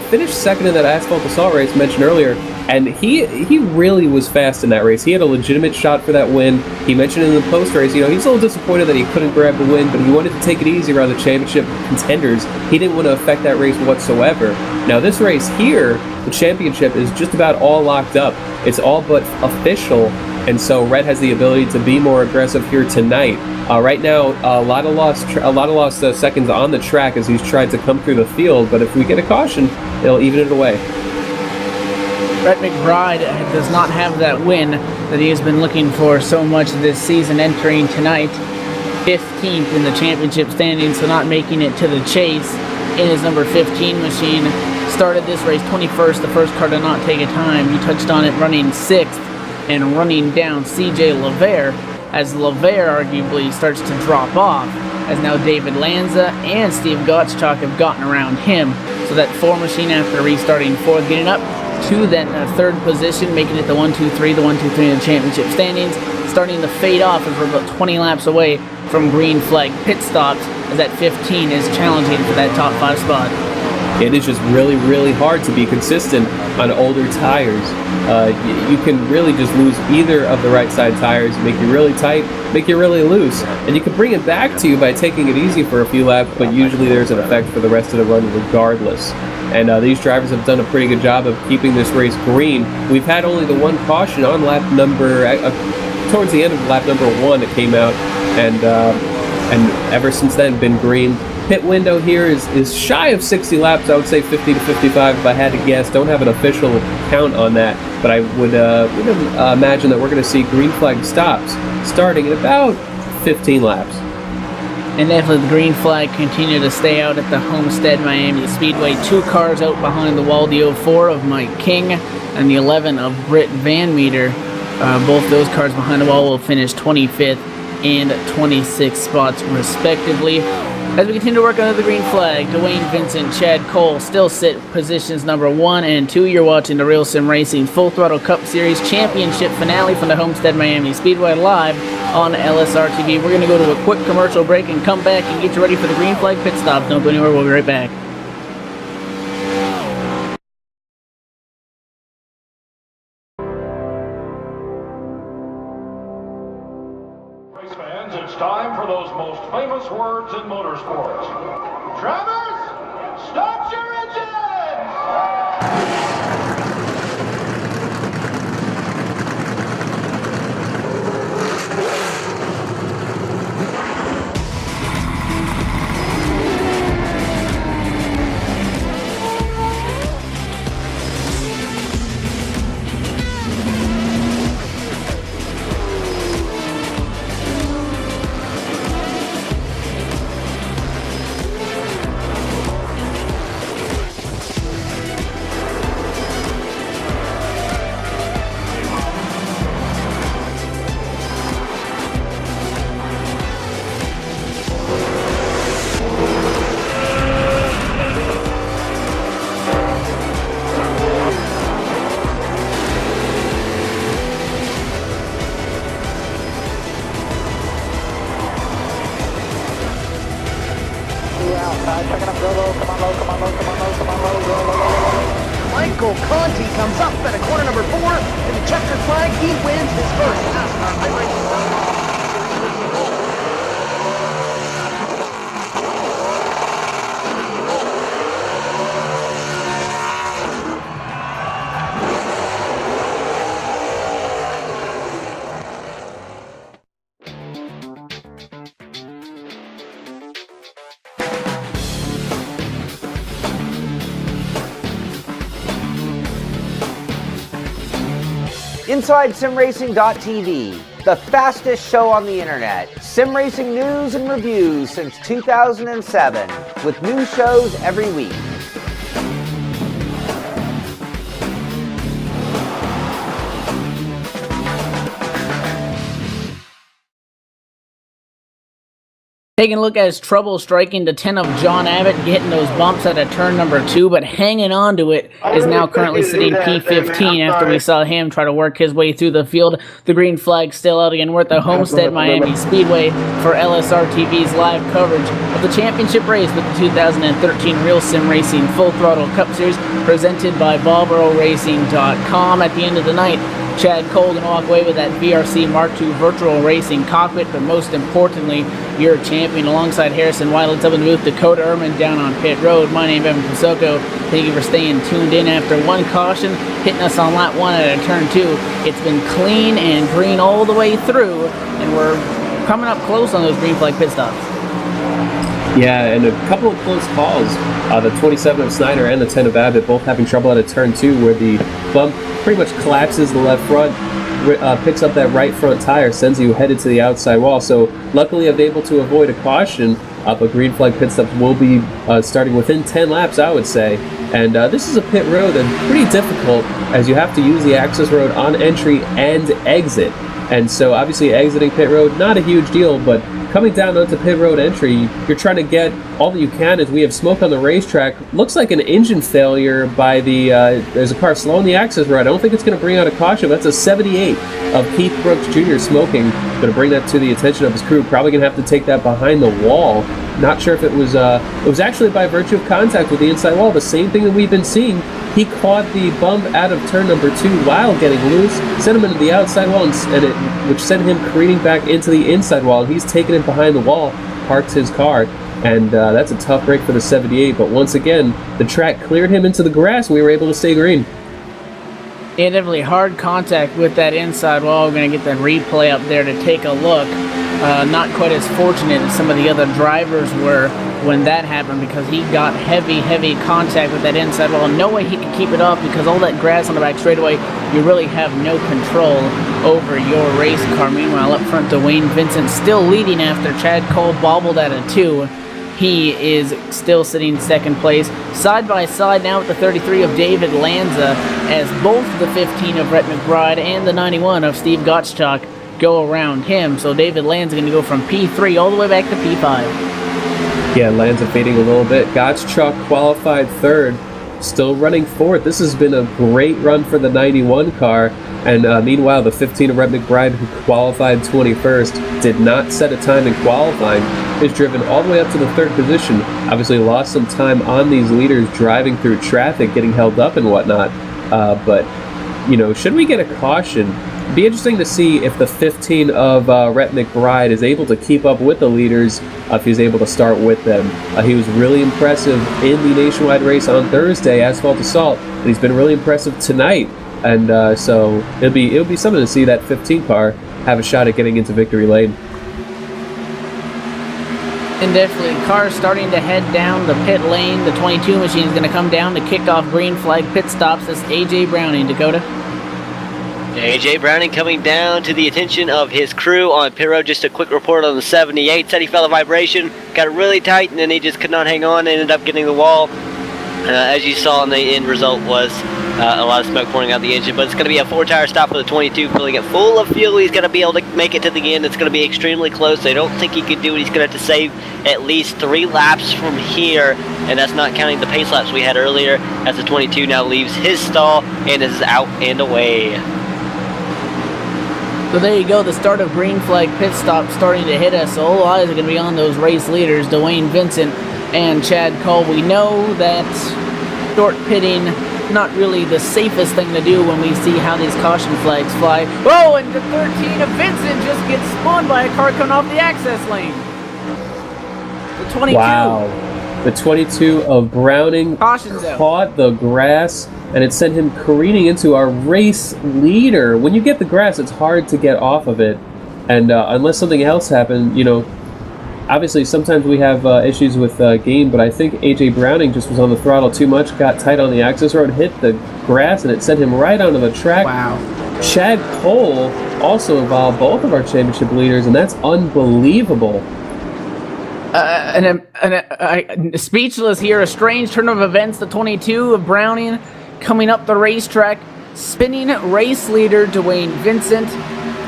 finished second in that asphalt assault race mentioned earlier, and he really was fast in that race. He had a legitimate shot for that win. He mentioned in the post race, he's a little disappointed that he couldn't grab the win, but he wanted to take it easy around the championship contenders. He didn't want to affect that race whatsoever. Now this race here, the championship, is just about all locked up. It's all but official, and so Rhett has the ability to be more aggressive here tonight. Right now, a lot of lost seconds on the track as he's tried to come through the field, but if we get a caution, it'll even it away. Rhett McBride does not have that win that he has been looking for so much this season, entering tonight 15th in the championship standings, so not making it to the chase in his number 15 machine. Started this race 21st, the first car to not take a time. He touched on it running 6th and running down CJ LeVere, as LeVere arguably starts to drop off, as now David Lanza and Steve Gottschalk have gotten around him. So that 4 machine, after restarting 4th, getting up to that 3rd position, making it the 1-2-3, the 1-2-3 in the championship standings, starting to fade off as we're about 20 laps away from green flag pit stops, as that 15 is challenging for that top 5 spot. It is just really, really hard to be consistent on older tires. You can really just lose either of the right side tires, make you really tight, make you really loose, and you can bring it back to you by taking it easy for a few laps, but usually there's an effect for the rest of the run regardless. And these drivers have done a pretty good job of keeping this race green. We've had only the one caution on lap number, towards the end of lap number 1 that came out, and ever since then been green. Pit window here is shy of 60 laps. I would say 50 to 55 if I had to guess. Don't have an official count on that, but I would imagine that we're going to see green flag stops starting at about 15 laps. And definitely the green flag continue to stay out at the Homestead Miami Speedway. 2 cars out behind the wall, the 04 of Mike King and the 11 of Britt Van Meter. Both those cars behind the wall will finish 25th and 26th spots respectively. As we continue to work under the green flag, Dwayne Vincent, Chad Cole still sit positions number 1 and 2. You're watching the Real Sim Racing Full Throttle Cup Series Championship finale from the Homestead Miami Speedway live on LSRTV. We're going to go to a quick commercial break and come back and get you ready for the green flag pit stop. Don't go anywhere. We'll be right back. It's time for those most famous words in motorsports. Travis, start your engines! Michael Conti comes up at a corner number 4, and the checkered flag, he wins his first NASCAR iRacing. Inside SimRacing.tv, the fastest show on the internet. Sim racing news and reviews since 2007, with new shows every week. Taking a look at his trouble striking to 10 of John Abbott, getting those bumps at a turn number 2, but hanging on to it is now currently sitting P15 after we saw him try to work his way through the field. The green flag still out again. We're at the Homestead Miami Speedway for LSRTV's live coverage of the championship race with the 2013 Real Sim Racing Full Throttle Cup Series presented by BobRoRacing.com. At the end of the night, Chad Cole going to walk away with that VRC Mark II virtual racing cockpit, but most importantly, your champion alongside Harrison White. Let's up in the booth, Dakota Ehrman down on pit road. My name is Evan Pasoko. Thank you for staying tuned in. After one caution, hitting us on lap 1 at a turn 2. It's been clean and green all the way through, and we're coming up close on those green flag pit stops. Yeah, and a couple of close calls. The 27 of Snyder and the 10 of Abbott both having trouble at a turn 2 where the bump pretty much collapses the left front, picks up that right front tire, sends you headed to the outside wall. So luckily I'm able to avoid a caution, but green flag pit stops will be starting within 10 laps, I would say. And this is a pit road and pretty difficult as you have to use the access road on entry and exit. And so obviously exiting pit road, not a huge deal, but coming down onto pit road entry, you're trying to get all that you can as we have smoke on the racetrack. Looks like an engine failure by the, there's a car slowing the access road. I don't think it's going to bring out a caution. That's a 78 of Keith Brooks Jr. smoking. Going to bring that to the attention of his crew. Probably going to have to take that behind the wall. Not sure if it was actually by virtue of contact with the inside wall. The same thing that we've been seeing. He caught the bump out of turn number 2 while getting loose, sent him into the outside wall, which sent him careening back into the inside wall. He's taken it behind the wall, parked his car, and that's a tough break for the 78. But once again, the track cleared him into the grass, and we were able to stay green. Yeah, definitely hard contact with that inside wall. We're going to get the replay up there to take a look. Not quite as fortunate as some of the other drivers were when that happened because he got heavy contact with that inside wall. No way he could keep it up because all that grass on the back straightaway, you really have no control over your race car. Meanwhile, up front, Dwayne Vincent still leading after Chad Cole bobbled at a 2. He is still sitting second place. Side by side now with the 33 of David Lanza as both the 15 of Rhett McBride and the 91 of Steve Gottschalk go around him. So David Lanza going to go from P3 all the way back to P5. Yeah, Lanza fading a little bit. Gottschalk qualified 3rd, still running 4th. This has been a great run for the 91 car. And meanwhile, the 15 of Rhett McBride, who qualified 21st, did not set a time in qualifying, is driven all the way up to the 3rd position. Obviously lost some time on these leaders driving through traffic, getting held up and whatnot. But, you know, should we get a caution? It'd be interesting to see if the 15 of Rhett McBride is able to keep up with the leaders, if he's able to start with them. He was really impressive in the nationwide race on Thursday, Asphalt Assault, and he's been really impressive tonight. And so it'll be something to see that 15 car have a shot at getting into victory lane. And definitely cars starting to head down the pit lane. The 22 machine is going to come down to kick off green flag pit stops. That's AJ Browning, Dakota. AJ Browning coming down to the attention of his crew on pit road. Just a quick report on the 78. Said he felt a vibration, got it really tight, and then he just could not hang on and ended up getting the wall. As you saw, in the end result was a lot of smoke pouring out the engine, but it's going to be a 4-tire stop for the 22, filling it full of fuel. He's going to be able to make it to the end. It's going to be extremely close. I don't think he can do it. He's going to have to save at least 3 laps from here, and that's not counting the pace laps we had earlier, as the 22 now leaves his stall and is out and away. So there you go, the start of green flag pit stop starting to hit us. So all eyes are going to be on those race leaders, Dwayne Vincent and Chad Cole. We know that short pitting, not really the safest thing to do when we see how these caution flags fly. Oh, and the 13 of Vincent just gets spun by a car coming off the access lane. The 22. Wow. The 22 of Browning caught the grass, and it sent him careening into our race leader. When you get the grass, it's hard to get off of it. And unless something else happened, you know, obviously sometimes we have issues with game, but I think AJ Browning just was on the throttle too much, got tight on the access road, hit the grass, and it sent him right onto the track. Wow. Chad Cole also involved both of our championship leaders, and that's unbelievable. Speechless here. A strange turn of events. The 22 of Browning coming up the racetrack, spinning race leader Dwayne Vincent,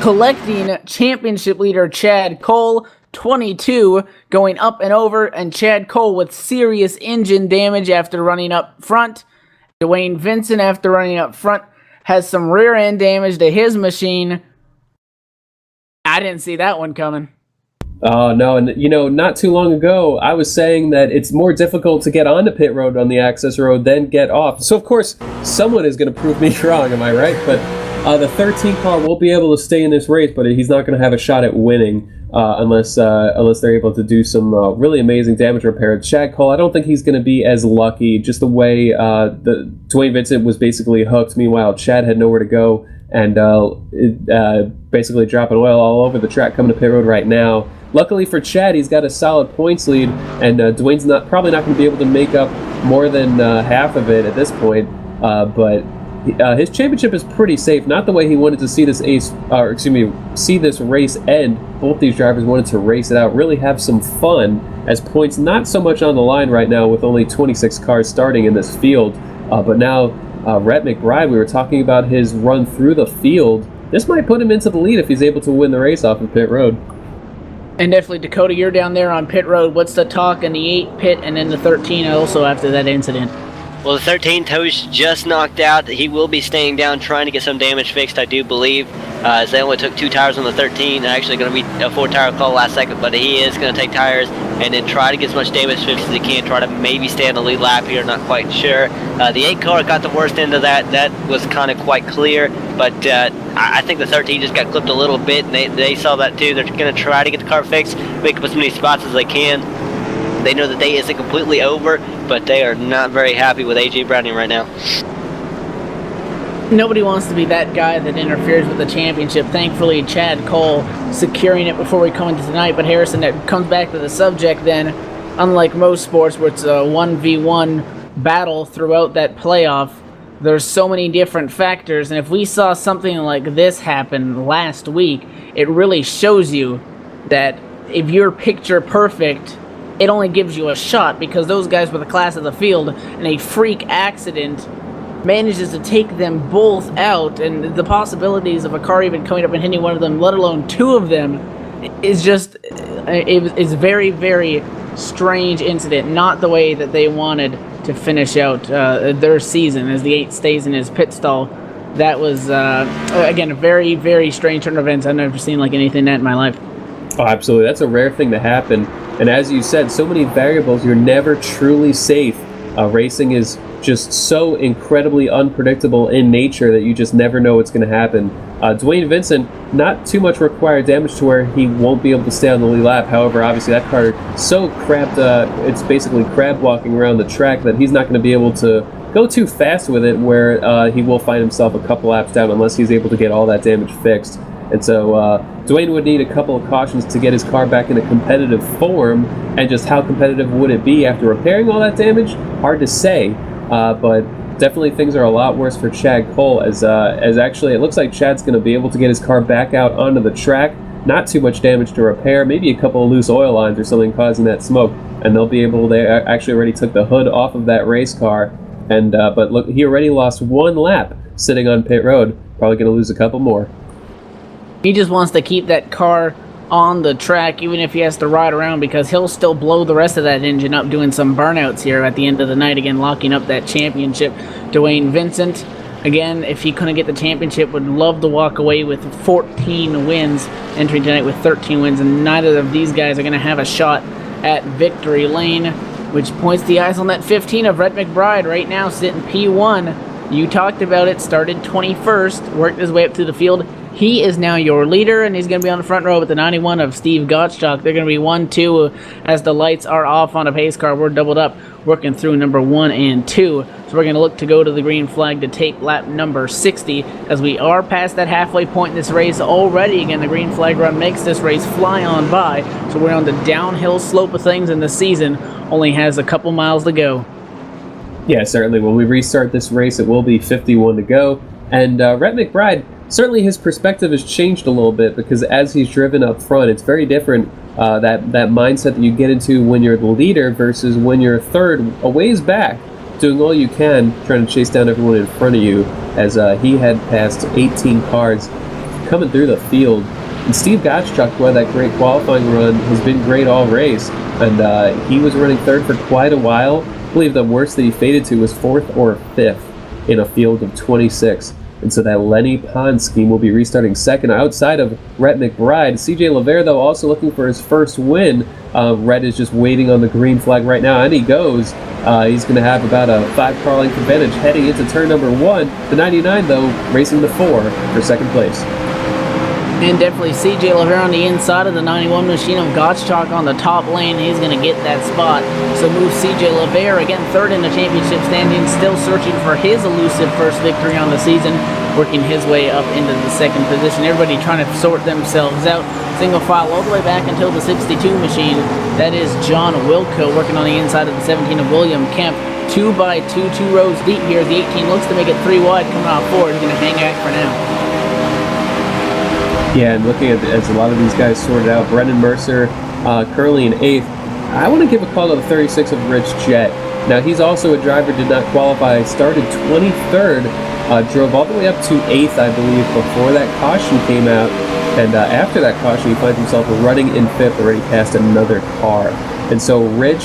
collecting championship leader Chad Cole. 22 going up and over, and Chad Cole with serious engine damage after running up front. Dwayne Vincent, after running up front, has some rear end damage to his machine. I didn't see that one coming. Oh, no, and not too long ago, I was saying that it's more difficult to get onto pit road on the access road than get off. So, of course, someone is going to prove me wrong, am I right? But the 13 car will be able to stay in this race, but he's not going to have a shot at winning unless they're able to do some really amazing damage repair. Chad Cole, I don't think he's going to be as lucky, just the way the Dwayne Vincent was basically hooked. Meanwhile, Chad had nowhere to go and basically dropping oil all over the track coming to pit road right now. Luckily for Chad, he's got a solid points lead, and Dwayne's probably not going to be able to make up more than half of it at this point. But his championship is pretty safe. Not the way he wanted to see this race end. Both these drivers wanted to race it out, really have some fun, as points not so much on the line right now with only 26 cars starting in this field. But now, Rhett McBride, we were talking about his run through the field. This might put him into the lead if he's able to win the race off of pit road. And definitely, Dakota, you're down there on pit road. What's the talk in the 8 pit and then the 13 also after that incident? Well, the 13 Tosh just knocked out. He will be staying down trying to get some damage fixed, I do believe. As they only took 2 tires on the 13. Actually going to be a 4-tire call last second, but he is going to take tires and then try to get as much damage fixed as he can. Try to maybe stay on the lead lap here, not quite sure. The 8 car got the worst end of that. That was kind of quite clear, but I think the 13 just got clipped a little bit, and they saw that too. They're going to try to get the car fixed, make up as many spots as they can. They know the day isn't completely over, but they are not very happy with AJ Browning right now. Nobody wants to be that guy that interferes with the championship. Thankfully, Chad Cole securing it before we come into tonight. But Harrison, that comes back to the subject then. Unlike most sports where it's a 1v1 battle throughout that playoff, there's so many different factors. And if we saw something like this happen last week, it really shows you that if you're picture perfect, it only gives you a shot, because those guys were the class of the field, and a freak accident manages to take them both out, and the possibilities of a car even coming up and hitting one of them, let alone 2 of them, is just, it's very, very strange incident. Not the way that they wanted to finish out their season, as the 8 stays in his pit stall. That was, again, a very, very strange turn of events. I've never seen like anything that in my life. Oh, absolutely. That's a rare thing to happen. And as you said, so many variables, you're never truly safe. Racing is just so incredibly unpredictable in nature that you just never know what's going to happen. Dwayne Vincent, not too much required damage to where he won't be able to stay on the lead lap. However, obviously that car so crabbed, it's basically crab walking around the track that he's not going to be able to go too fast with it, where he will find himself a couple laps down unless he's able to get all that damage fixed. And so Dwayne would need a couple of cautions to get his car back in a competitive form, and just how competitive would it be after repairing all that damage? Hard to say, but definitely things are a lot worse for Chad Cole, as actually it looks like Chad's going to be able to get his car back out onto the track. Not too much damage to repair, maybe a couple of loose oil lines or something causing that smoke, and they'll be able, they actually already took the hood off of that race car, and but look, he already lost 1 lap sitting on pit road, probably going to lose a couple more. He just wants to keep that car on the track, even if he has to ride around, because he'll still blow the rest of that engine up doing some burnouts here at the end of the night, again locking up that championship. Dwayne Vincent, again, if he couldn't get the championship, would love to walk away with 14 wins, entering tonight with 13 wins, and neither of these guys are going to have a shot at victory lane, which points the eyes on that 15 of Rhett McBride right now sitting P1. You talked about it, started 21st, worked his way up through the field. He is now your leader, and he's going to be on the front row with the 91 of Steve Gottschalk. They're going to be 1-2 as the lights are off on a pace car. We're doubled up, working through number 1 and 2. So we're going to look to go to the green flag to take lap number 60, as we are past that halfway point in this race already. Again, the green flag run makes this race fly on by. So we're on the downhill slope of things, and the season only has a couple miles to go. Yeah, certainly. When we restart this race, it will be 51 to go. And Rhett McBride, certainly his perspective has changed a little bit, because as he's driven up front, it's very different, that mindset that you get into when you're the leader versus when you're third, a ways back, doing all you can, trying to chase down everyone in front of you, as he had passed 18 cars coming through the field. And Steve Gottschalk, who had that great qualifying run, has been great all race. And he was running third for quite a while. I believe the worst that he faded to was 4th or 5th in a field of 26. And so that Lenny Pond scheme will be restarting second outside of Rhett McBride. CJ LeVere, though, also looking for his first win. Rhett is just waiting on the green flag right now, and he goes. He's going to have about a 5-car length advantage heading into turn number 1. The 99, though, racing the 4 for second place. And definitely CJ LeVere on the inside of the 91 machine of Gottschalk on the top lane. He's going to get that spot. So move CJ LeVere again third in the championship standings, still searching for his elusive first victory on the season, working his way up into the second position. Everybody trying to sort themselves out. Single file all the way back until the 62 machine. That is John Wilco working on the inside of the 17 of William Kemp. 2 by 2 rows deep here. The 18 looks to make it 3 wide coming off forward. He's going to hang out for now. Yeah, and looking at as a lot of these guys sorted out, Brendan Mercer currently in 8th. I want to give a call to the 36 of Rich Jett. Now, he's also a driver, did not qualify, started 23rd, drove all the way up to 8th, I believe, before that caution came out. And after that caution, he finds himself running in 5th, already past another car. And so Rich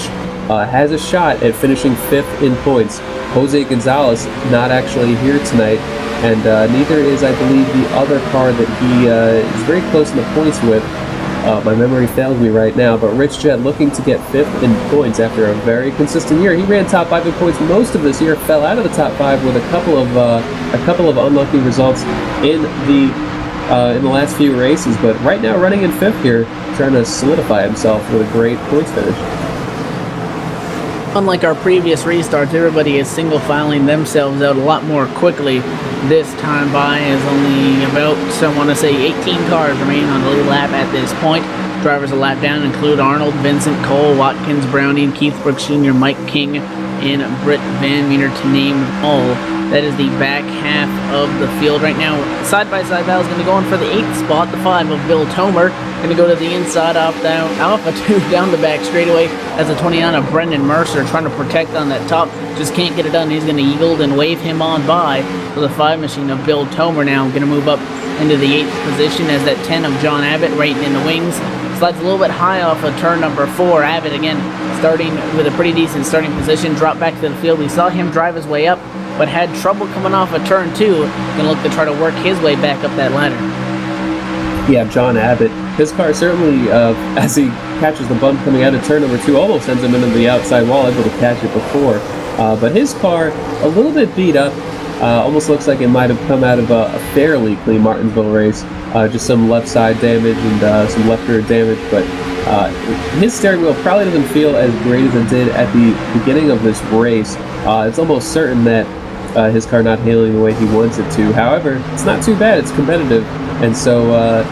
has a shot at finishing 5th in points. Jose Gonzalez not actually here tonight. And neither is, I believe, the other car that he is very close in the points with. My memory fails me right now, but Rich Jett looking to get 5th in points after a very consistent year. He ran top 5 in points most of this year, fell out of the top 5 with a couple of unlucky results in the last few races. But right now, running in 5th here, trying to solidify himself with a great points finish. Unlike our previous restarts, everybody is single filing themselves out a lot more quickly. This time by is only about, I want to say, 18 cars remain on the lap at this point. Drivers a lap down include Arnold, Vincent, Cole, Watkins, Browning, Keith Brooks Jr., Mike King, and Britt Van Meter, to name all. That is the back half of the field right now. Side-by-side battle is going to go on for the 8th spot. The 5 of Bill Tomer going to go to the inside off a 2 down the back straightaway as the 29 of Brendan Mercer trying to protect on that top. Just can't get it done. He's going to eagle and wave him on by. So the 5 machine of Bill Tomer now going to move up into the 8th position as that 10 of John Abbott right in the wings. Slides a little bit high off of turn number 4. Abbott again starting with a pretty decent starting position. Drop back to the field. We saw him drive his way up, but had trouble coming off of turn 2. Gonna look to try to work his way back up that ladder. Yeah, John Abbott. His car certainly, as he catches the bump coming out of turn number 2, almost sends him into the outside wall, able to catch it before. But his car, a little bit beat up. Almost looks like it might have come out of a fairly clean Martinsville race. Just some left side damage and some left rear damage. But his steering wheel probably doesn't feel as great as it did at the beginning of this race. It's almost certain that his car not handling the way he wants it to. However, it's not too bad. It's competitive. And so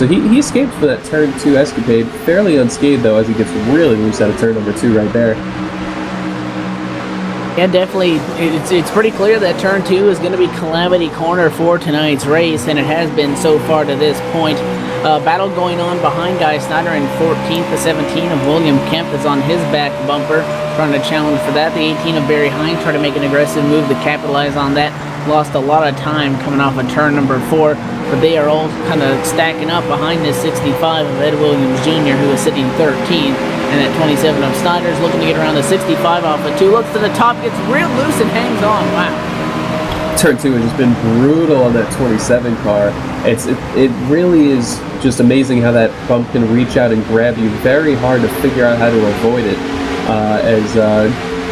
he escaped for that turn 2 escapade fairly unscathed, though, as he gets really loose out of turn number 2 right there. Yeah, definitely. It's pretty clear that turn 2 is going to be Calamity Corner for tonight's race, and it has been so far to this point. Battle going on behind Guy Snyder in 14th. The 17 of William Kemp is on his back bumper, trying to challenge for that. The 18 of Barry Hines trying to make an aggressive move to capitalize on that. Lost a lot of time coming off of turn number 4, but they are all kind of stacking up behind this 65 of Ed Williams Jr., who is sitting 13th. And that 27 of Snyder's looking to get around the 65 off of 2. Looks to the top, gets real loose and hangs on. Wow. Turn 2 has just been brutal on that 27 car. It really is just amazing how that bump can reach out and grab you. Very hard to figure out how to avoid it.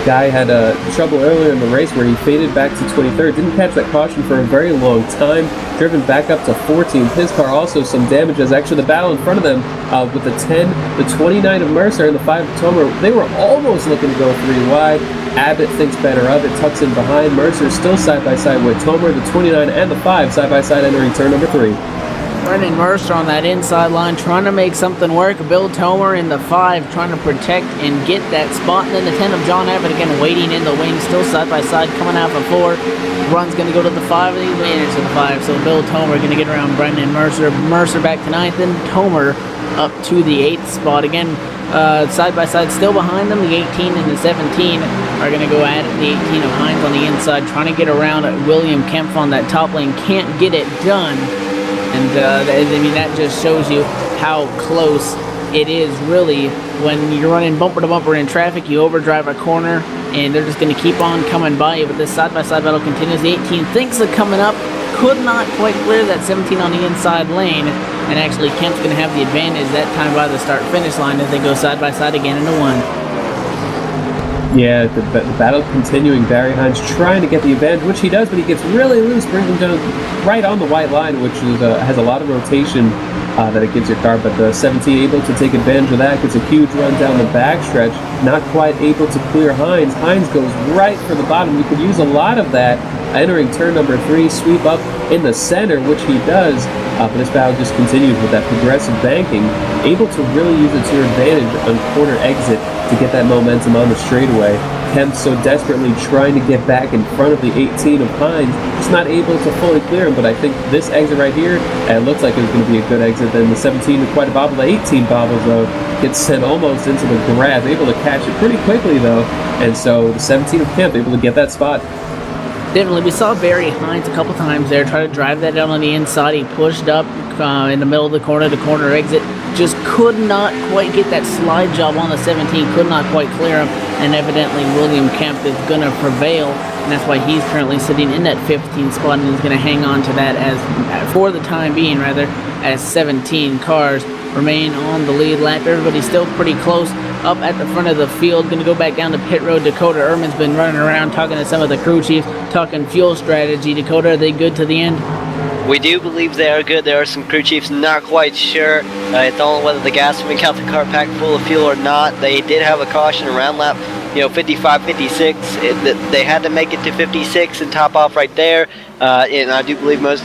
Guy had trouble earlier in the race where he faded back to 23rd. Didn't catch that caution for a very long time. Driven back up to 14th. His car also some damages. Actually, the battle in front of them with the 10, the 29 of Mercer, and the 5 of Tomer, they were almost looking to go 3 wide. Abbott thinks better of it, tucks in behind. Mercer still side by side with Tomer, the 29 and the 5 side by side entering turn number 3. Brendan Mercer on that inside line trying to make something work. Bill Tomer in the 5 trying to protect and get that spot. And then the 10 of John Abbott again waiting in the wing, still side by side, coming out for 4. Run's going to go to the 5, and he managed to the 5. So Bill Tomer going to get around Brendan Mercer. Mercer back to 9th, then Tomer up to the 8th spot. Again, side by side, still behind them. The 18 and the 17 are going to go at it. The 18 of Hines on the inside, trying to get around William Kemp on that top lane. Can't get it done. And that just shows you how close it is really when you're running bumper to bumper in traffic. You overdrive a corner and they're just going to keep on coming by you, but this side-by-side battle continues. The 18 thinks of coming up, could not quite clear that 17 on the inside lane, and actually Kemp's going to have the advantage that time by the start-finish line as they go side-by-side again into one. Yeah, the battle continuing. Barry Hines trying to get the advantage, which he does, but he gets really loose, brings him down right on the white line, which is, has a lot of rotation that it gives your car. But the 17 able to take advantage of that, gets a huge run down the backstretch, not quite able to clear Hines. Hines goes right for the bottom. You could use a lot of that entering turn number 3, sweep up in the center, which he does. But this battle just continues with that progressive banking, able to really use it to your advantage on corner exit to get that momentum on the straightaway. Kemp so desperately trying to get back in front of the 18 of Hines, just not able to fully clear him. But I think this exit right here, it looks like it's going to be a good exit. Then the 17 quite a bobble. The 18 bobbles though, gets sent almost into the grass, able to catch it pretty quickly though, and so the 17 of Kemp able to get that spot. Definitely, we saw Barry Hines a couple times there try to drive that down on the inside. He pushed up in the middle of the corner exit, just could not quite get that slide job on the 17, could not quite clear him, and evidently William Kemp is going to prevail, and that's why he's currently sitting in that 15 spot, and he's going to hang on to that as, for the time being rather, as 17 cars remain on the lead lap. Everybody's still pretty close up at the front of the field. Going to go back down to pit road. Dakota Ehrman's been running around talking to some of the crew chiefs, talking fuel strategy. Dakota, are they good to the end? We do believe they are good. There are some crew chiefs not quite sure. It's all whether the gas will got the car packed full of fuel or not. They did have a caution around lap 55, 56. They had to make it to 56 and top off right there. And I do believe most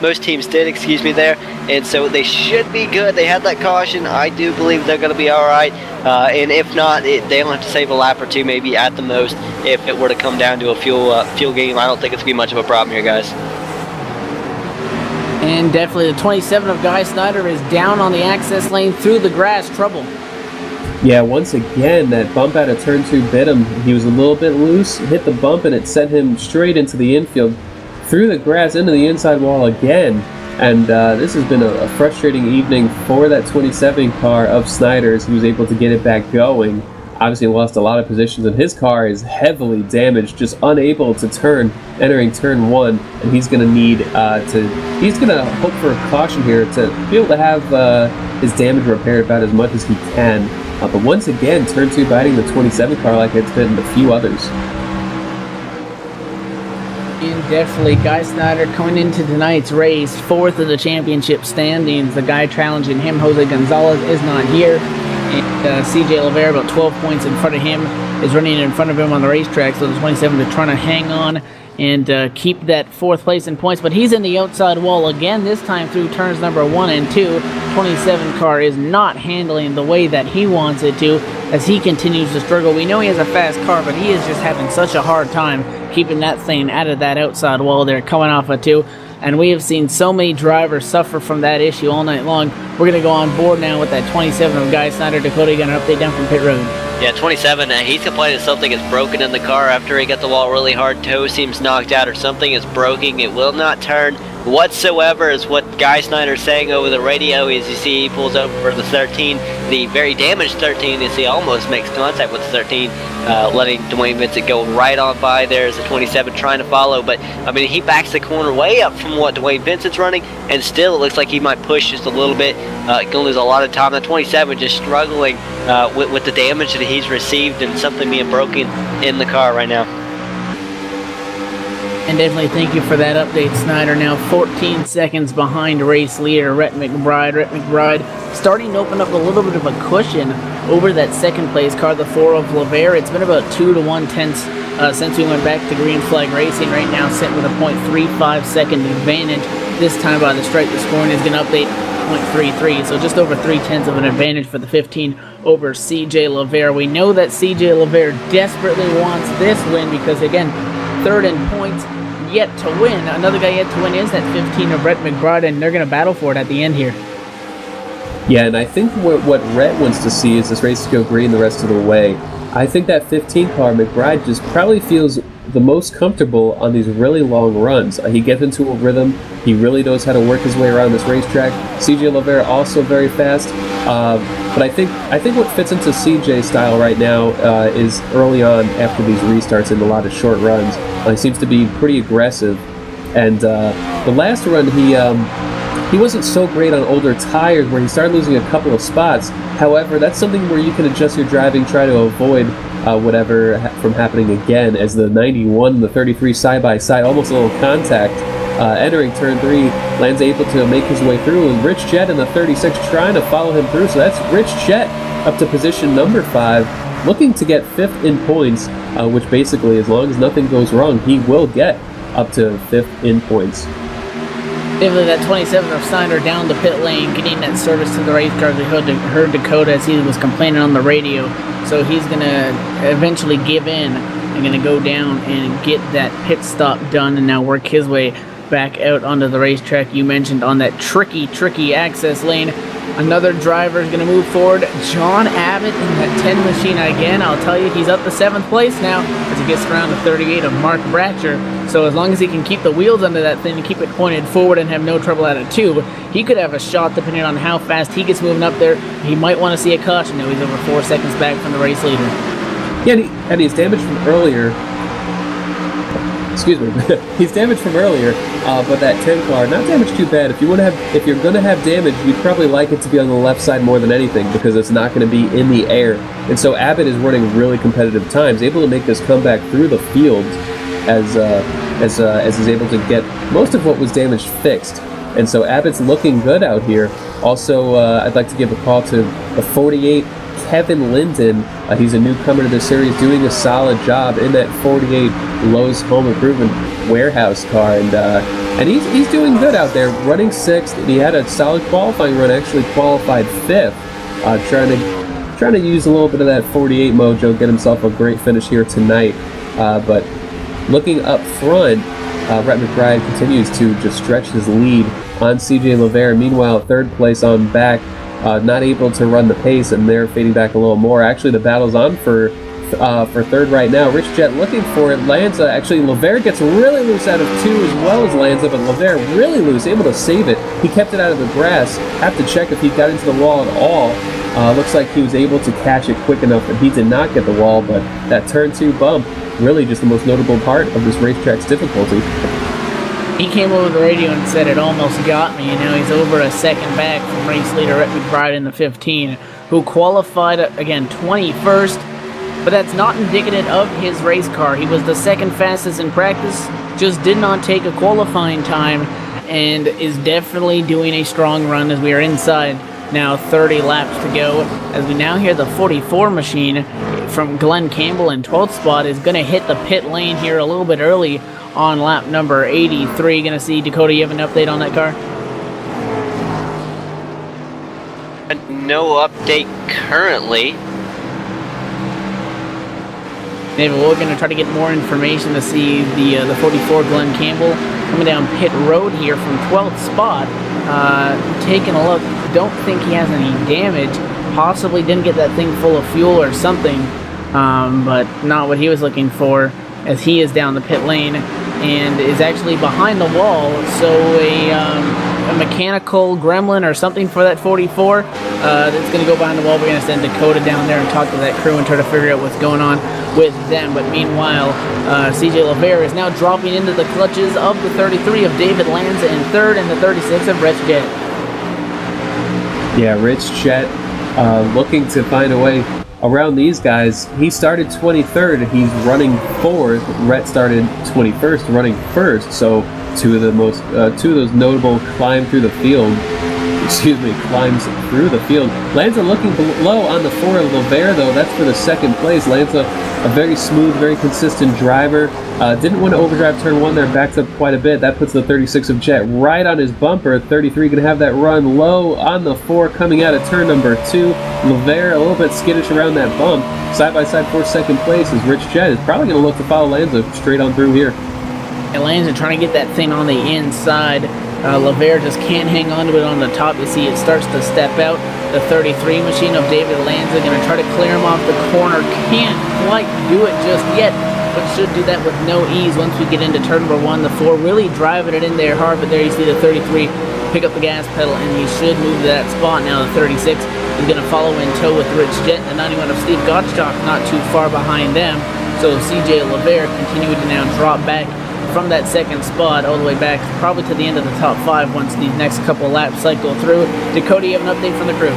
most teams did, there. And so they should be good. They had that caution. I do believe they're going to be all right. And if not, they'll have to save a lap or two maybe at the most if it were to come down to a fuel game. I don't think it's going to be much of a problem here, guys. And definitely the 27 of Guy Snyder is down on the access lane through the grass. Trouble. Yeah, once again, that bump out of turn 2 bit him. He was a little bit loose, hit the bump, and it sent him straight into the infield, through the grass, into the inside wall again. And this has been a frustrating evening for that 27 car of Snyder's. He was able to get it back going. Obviously lost a lot of positions, and his car is heavily damaged, just unable to turn, entering turn 1. And he's going to need he's going to hope for a caution here to be able to have his damage repaired about as much as he can. But once again, turn 2 biting the 27 car like it's been a few others. And definitely Guy Snyder coming into tonight's race, 4th of the championship standings. The guy challenging him, Jose Gonzalez, is not here. And CJ Lavera, about 12 points in front of him, is running in front of him on the racetrack. So the 27 is trying to hang on and keep that 4th place in points. But he's in the outside wall again, this time through turns number 1 and 2. 27 car is not handling the way that he wants it to as he continues to struggle. We know he has a fast car, but he is just having such a hard time keeping that thing out of that outside wall there, coming off a 2. And we have seen so many drivers suffer from that issue all night long. We're going to go on board now with that 27 of Guy Snyder. Dakota, you got an update down from pit road. Yeah, 27, he's complaining something is broken in the car after he got the wall really hard. Toe seems knocked out or something is broken. It will not turn whatsoever is what Guy Snyder's saying over the radio. As you see, he pulls over for the 13, the very damaged 13. You see, almost makes contact with the 13, letting Dwayne Vincent go right on by. There's the 27 trying to follow, but I mean, he backs the corner way up from what Dwayne Vincent's running, and still it looks like he might push just a little bit. Gonna lose a lot of time. The 27 just struggling with the damage that he's received and something being broken in the car right now. And definitely thank you for that update, Snyder. Now 14 seconds behind race leader Rhett McBride. Rhett McBride starting to open up a little bit of a cushion over that second place car, the 4 of Lavere. It's been about 2 to 1/10 since we went back to green flag racing. Right now sitting with a 0.35 second advantage. This time by the stripe, the scoring is going to update 0.33, so just over 3/10 of an advantage for the 15 over CJ Lavere. We know that CJ Lavere desperately wants this win because, again, 3rd in points, yet to win. Another guy yet to win is that 15 of Rhett McBride, and they're going to battle for it at the end here. Yeah, and I think what Rhett wants to see is this race to go green the rest of the way. I think that 15 car, McBride, just probably feels the most comfortable on these really long runs. He gets into a rhythm. He really knows how to work his way around this racetrack. CJ Lovera also very fast. But I think what fits into CJ's style right now is early on after these restarts and a lot of short runs. He seems to be pretty aggressive. And the last run, he wasn't so great on older tires where he started losing a couple of spots. However, that's something where you can adjust your driving, try to avoid whatever from happening again, as the 91 and the 33 side-by-side, almost a little contact. Entering turn 3, Lanza able to make his way through, and Rich Jett in the 36 trying to follow him through. So that's Rich Jett up to position number 5, looking to get 5th in points, which basically, as long as nothing goes wrong, he will get up to 5th in points. Thankfully, that 27 of Steiner down the pit lane, getting that service to the race car. We heard Dakota as he was complaining on the radio. So he's going to eventually give in and going to go down and get that pit stop done and now work his way back out onto the racetrack. You mentioned on that tricky access lane. Another driver is going to move forward. John Abbott in that 10 machine again. I'll tell you, he's up to 7th place now as he gets around to 38 of Mark Bratcher. So as long as he can keep the wheels under that thing and keep it pointed forward and have no trouble at it too, he could have a shot depending on how fast he gets moving up there. He might want to see a caution. Now he's over 4 seconds back from the race leader. Yeah, and he's damaged from earlier. Excuse me, he's damaged from earlier, but that 10 car, not damaged too bad. If you're gonna have damage, you'd probably like it to be on the left side more than anything because it's not going to be in the air. And so Abbott is running really competitive times, able to make this comeback through the field as he's able to get most of what was damaged fixed. And so Abbott's looking good out here. Also, I'd like to give a call to the 48. Kevin Linden, he's a newcomer to the series, doing a solid job in that 48 Lowe's Home Improvement warehouse car, and he's doing good out there, running 6th. And he had a solid qualifying run, actually qualified 5th, trying to use a little bit of that 48 mojo, get himself a great finish here tonight. But looking up front, Rhett McBride continues to just stretch his lead on CJ Lovera. Meanwhile, 3rd place on back. Not able to run the pace, and they're fading back a little more. Actually, the battle's on for 3rd right now. Rich Jett looking for it. Lanza, actually, Lovera gets really loose out of 2 as well as Lanza, but Lovera really loose, able to save it. He kept it out of the grass. Have to check if he got into the wall at all. Looks like he was able to catch it quick enough, and he did not get the wall, but that turn 2 bump, really just the most notable part of this racetrack's difficulty. He came over the radio and said it almost got me. He's over a second back from race leader Rhett McBride in the 15, who qualified, again, 21st. But that's not indicative of his race car. He was the 2nd fastest in practice, just did not take a qualifying time, and is definitely doing a strong run as we are inside now 30 laps to go. As we now hear the 44 machine from Glenn Campbell in 12th spot is going to hit the pit lane here a little bit early on lap number 83. Going to see, Dakota, you have an update on that car? No update currently. Maybe we're going to try to get more information to see the 44 Glenn Campbell coming down pit road here from 12th spot. Taking a look, don't think he has any damage. Possibly didn't get that thing full of fuel or something, but not what he was looking for, as he is down the pit lane and is actually behind the wall. So a mechanical gremlin or something for that 44 that's going to go behind the wall. We're going to send Dakota down there and talk to that crew and try to figure out what's going on with them. But meanwhile, CJ Lovera is now dropping into the clutches of the 33 of David Lanza in 3rd and the 36 of Rich Jett. Yeah, Rich Jett looking to find a way around these guys. He started 23rd, he's running 4th. Rhett started 21st, running 1st. So two of those notable climbs through the field. Lanza looking low on the 4 of Lovera, though. That's for the 2nd place. Lanza, a very smooth, very consistent driver. Didn't want to overdrive turn 1 there, backed up quite a bit. That puts the 36 of Jett right on his bumper. 33 going to have that run low on the 4 coming out of turn number 2. Lovera a little bit skittish around that bump. Side-by-side for 2nd place is Rich Jett. Is probably going to look to follow Lanza straight on through here. And Lanza trying to get that thing on the inside. Lovera just can't hang on to it on the top. You see it starts to step out. The 33 machine of David Lanza going to try to clear him off the corner. Can't quite do it just yet. but should do that with no ease once we get into turn number 1. The 4 really driving it in there hard, but there you see the 33 pick up the gas pedal, and he should move to that spot. Now the 36 is going to follow in tow with Rich Jet, and the 91 of Steve Gottschalk not too far behind them. So CJ Lavere continuing to now drop back from that second spot all the way back probably to the end of the top 5 once these next couple laps cycle through. Dakota, you have an update from the crew?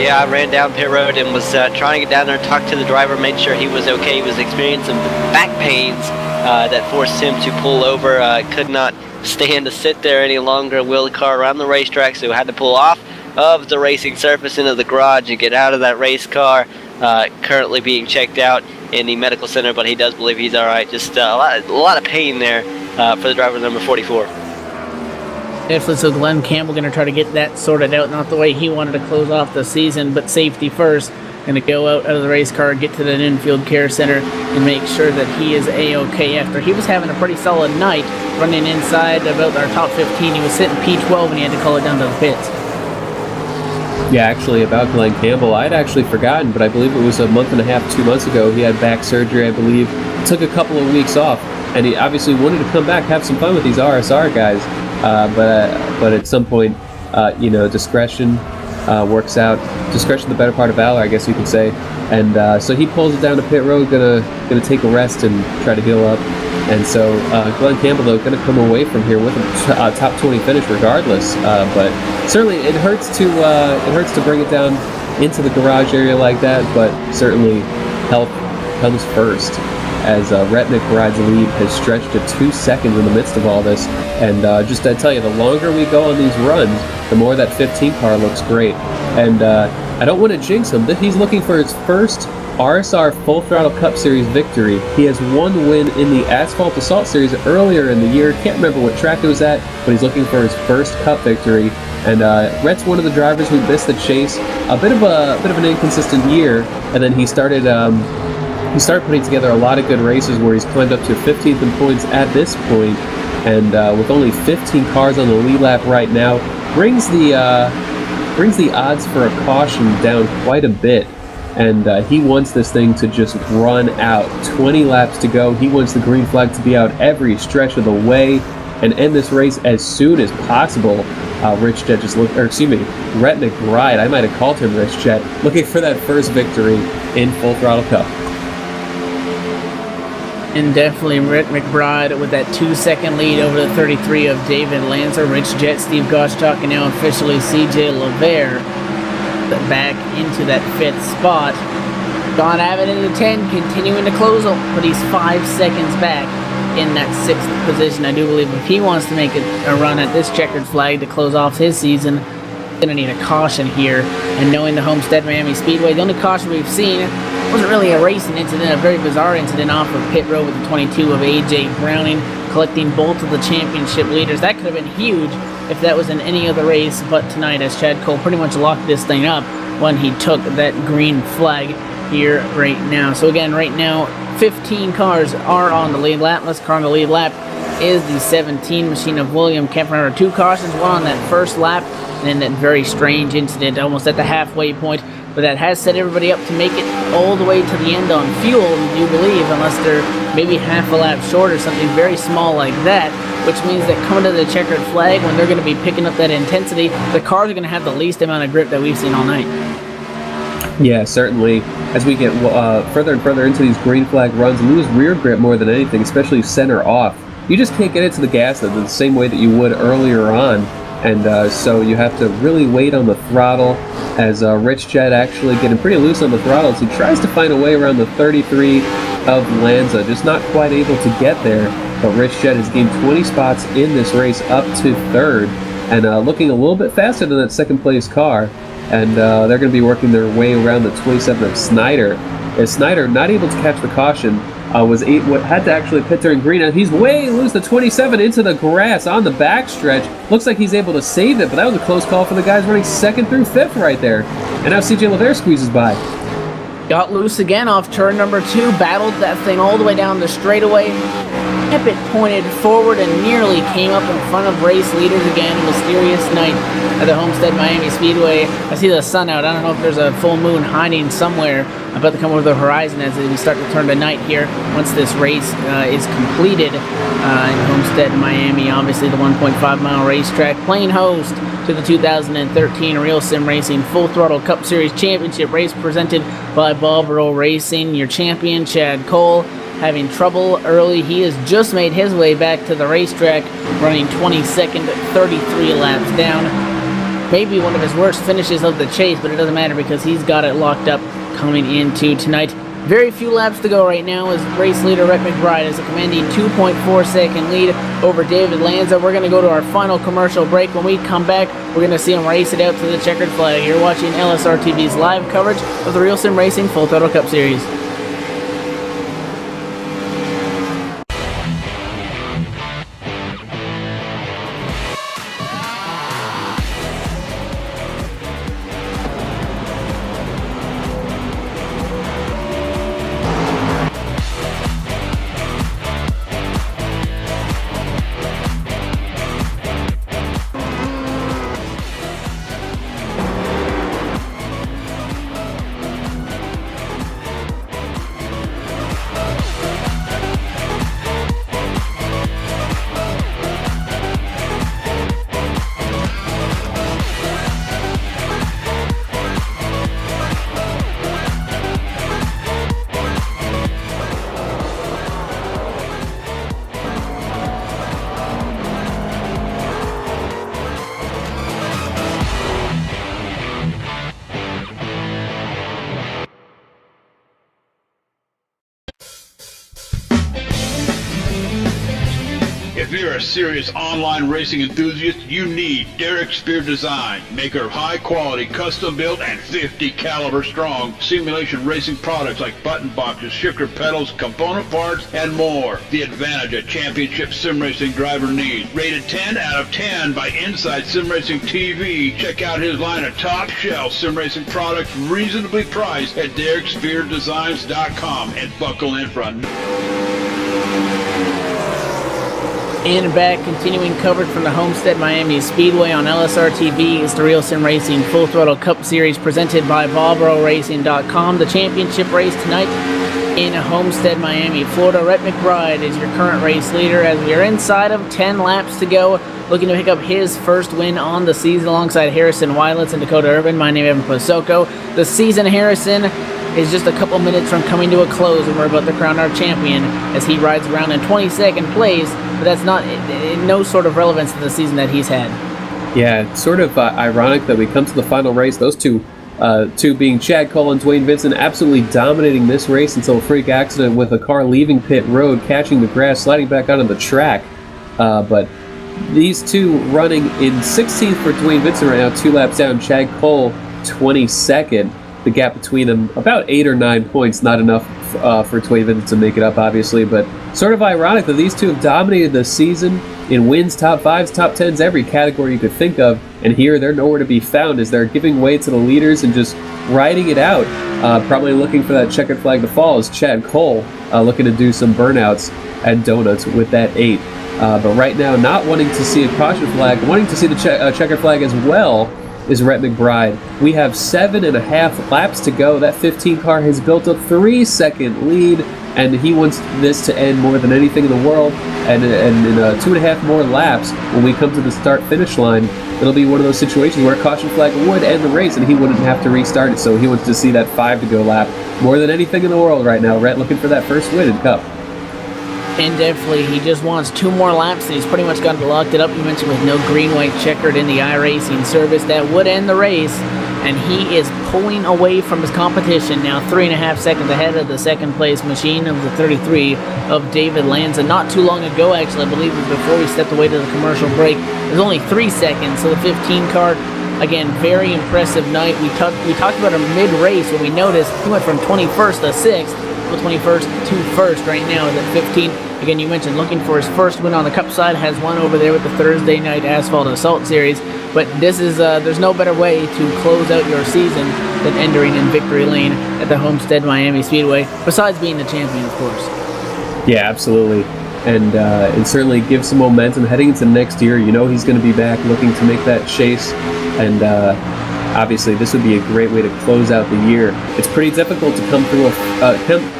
Yeah, I ran down pit road and was trying to get down there and talk to the driver, made sure he was okay. He was experiencing back pains that forced him to pull over. Could not stand to sit there any longer and wheel the car around the racetrack, so had to pull off of the racing surface into the garage and get out of that race car. Currently being checked out in the medical center, but he does believe he's all right. Just a lot of pain there for the driver number 44. Definitely. So Glenn Campbell going to try to get that sorted out, not the way he wanted to close off the season, but safety first. Going to go out of the race car, get to that infield care center, and make sure that he is A-OK after he was having a pretty solid night running inside about our top 15. He was sitting P12 and he had to call it down to the pits. Yeah, actually, about Glenn Campbell, I'd actually forgotten, but I believe it was a month and a half, 2 months ago. He had back surgery, I believe. Took a couple of weeks off, and he obviously wanted to come back, have some fun with these RSR guys. But at some point, discretion works out. Discretion, the better part of valor, I guess you could say. And so he pulls it down to pit road, gonna take a rest and try to heal up. And so Glenn Campbell, though, going to come away from here with a top 20 finish regardless. But certainly it hurts to bring it down into the garage area like that. But certainly health comes first, as Rhett McBride's lead has stretched to 2 seconds in the midst of all this. And just to tell you, the longer we go on these runs, the more that 15 car looks great. And I don't want to jinx him, but he's looking for his first RSR Full Throttle Cup Series victory. He has one win in the Asphalt Assault Series earlier in the year. Can't remember what track it was at, but he's looking for his first Cup victory. And Rhett's one of the drivers who missed the chase. A bit of an inconsistent year, and then he started putting together a lot of good races where he's climbed up to 15th in points at this point, and with only 15 cars on the lead lap right now, brings the odds for a caution down quite a bit. And he wants this thing to just run out. 20 laps to go. He wants the green flag to be out every stretch of the way and end this race as soon as possible. Rhett McBride, I might have called him Rich Jet, looking for that first victory in Full Throttle Cup. And definitely Rhett McBride with that 2-second lead over the 33 of David Lancer. Rich Jet, Steve Gottschalk, and now officially CJ Lavere back into that 5th spot. Don Abbott into 10, continuing to close up, but he's 5 seconds back in that 6th position. I do believe if he wants to make a run at this checkered flag to close off his season, he's going to need a caution here. And knowing the Homestead Miami Speedway, the only caution we've seen wasn't really a racing incident, a very bizarre incident off of pit road with the 22 of AJ Browning, collecting both of the championship leaders. That could have been huge if that was in any other race, but tonight, as Chad Cole pretty much locked this thing up when he took that green flag here right now. So again, right now, 15 cars are on the lead lap. Last car on the lead lap is the 17 machine of William Kemper. 2 cautions, one on that first lap, and then that very strange incident almost at the halfway point. But that has set everybody up to make it all the way to the end on fuel, we do believe, unless they're maybe half a lap short or something very small like that, which means that coming to the checkered flag, when they're going to be picking up that intensity, the cars are going to have the least amount of grip that we've seen all night. Yeah, certainly. As we get further and further into these green flag runs, lose rear grip more than anything, especially center off. You just can't get into the gas the same way that you would earlier on. And so you have to really wait on the throttle, as Rich Jet actually getting pretty loose on the throttle as he tries to find a way around the 33 of Lanza, just not quite able to get there. But Rich Jet has gained 20 spots in this race up to 3rd, and looking a little bit faster than that 2nd place car. And they're going to be working their way around the 27 of Snyder. As Snyder, not able to catch the caution, had to actually pit during green. And he's way loose, the 27 into the grass on the backstretch. Looks like he's able to save it, but that was a close call for the guys running 2nd through 5th right there. And now CJ Lavere squeezes by. Got loose again off turn number 2, battled that thing all the way down the straightaway. kept it pointed forward and nearly came up in front of race leaders again. A mysterious night at the Homestead Miami Speedway. I see the sun out. I don't know if there's a full moon hiding somewhere about to come over the horizon as we start to turn to night here once this race is completed in Homestead, Miami. Obviously the 1.5-mile racetrack playing host to the 2013 Real Sim Racing Full Throttle Cup Series Championship race presented by Bob Roll Racing. Your champion, Chad Cole, having trouble early. He has just made his way back to the racetrack, running 22nd, 33 laps down. Maybe one of his worst finishes of the chase, but it doesn't matter because he's got it locked up coming into tonight. Very few laps to go right now as race leader Rhett McBride has a commanding 2.4-second lead over David Lanza. We're going to go to our final commercial break. When we come back, we're going to see him race it out to the checkered flag. You're watching LSRTV's live coverage of the Real Sim Racing Full Throttle Cup Series. If you're a serious online racing enthusiast, you need Derek Spear Design, maker of high-quality, custom-built, and 50 caliber strong simulation racing products like button boxes, shifter pedals, component parts, and more. The advantage a championship sim racing driver needs. Rated 10 out of 10 by Inside Sim Racing TV. Check out his line of top-shelf sim racing products reasonably priced at DerekSpearDesigns.com and buckle in for a And back, continuing coverage from the Homestead Miami Speedway on LSRTV is the Real Sim Racing Full Throttle Cup Series presented by BobRowRacing.com. The championship race tonight in Homestead, Miami, Florida. Rhett McBride is your current race leader as we are inside of 10 laps to go, looking to pick up his first win on the season alongside Harrison Weilitz and Dakota Urban. My name is Evan Posoko. The season, Harrison, is just a couple minutes from coming to a close and we're about to crown our champion as he rides around in 22nd place, but that's not no sort of relevance to the season that he's had. Yeah, it's sort of ironic that we come to the final race, those two being Chad Cole and Dwayne Vincent, absolutely dominating this race until a freak accident with a car leaving pit road, catching the grass, sliding back onto the track. But these two running in 16th for Dwayne Vincent right now, 2 laps down. Chad Cole 22nd. The gap between them about 8 or 9 points, not enough for Dwayne Vincent to make it up, obviously, but sort of ironic that these two have dominated the season in wins, top 5s, top 10s, every category you could think of, and here they're nowhere to be found as they're giving way to the leaders and just riding it out. Probably looking for that checkered flag to fall is Chad Cole, looking to do some burnouts and donuts with that 8. But right now, not wanting to see a caution flag, wanting to see the checkered flag as well, is Rhett McBride. We have 7.5 laps to go. That 15 car has built a 3-second lead, and he wants this to end more than anything in the world. And in 2.5 more laps, when we come to the start-finish line, it'll be one of those situations where a caution flag would end the race, and he wouldn't have to restart it. So he wants to see that 5 to go lap more than anything in the world right now. Rhett looking for that first win in Cup. And definitely, he just wants 2 more laps, and he's pretty much got locked it up. You mentioned with no green-white checkered in the iRacing service, that would end the race, and he is pulling away from his competition now, 3.5 seconds ahead of the second-place machine of the 33 of David Lanza. Not too long ago, actually, I believe it was before we stepped away to the commercial break, it was only 3 seconds, so the 15 car, again, very impressive night. We talked about him mid-race when we noticed he went from 21st to 6th, 21st to 1st right now is at 15. Again, you mentioned looking for his first win on the Cup side, has one over there with the Thursday Night Asphalt Assault Series, but this is there's no better way to close out your season than entering in victory lane at the Homestead Miami Speedway, besides being the champion, of course. Yeah, absolutely. and certainly give some momentum heading into next year. You know he's going to be back looking to make that chase, and obviously this would be a great way to close out the year. It's pretty difficult to come through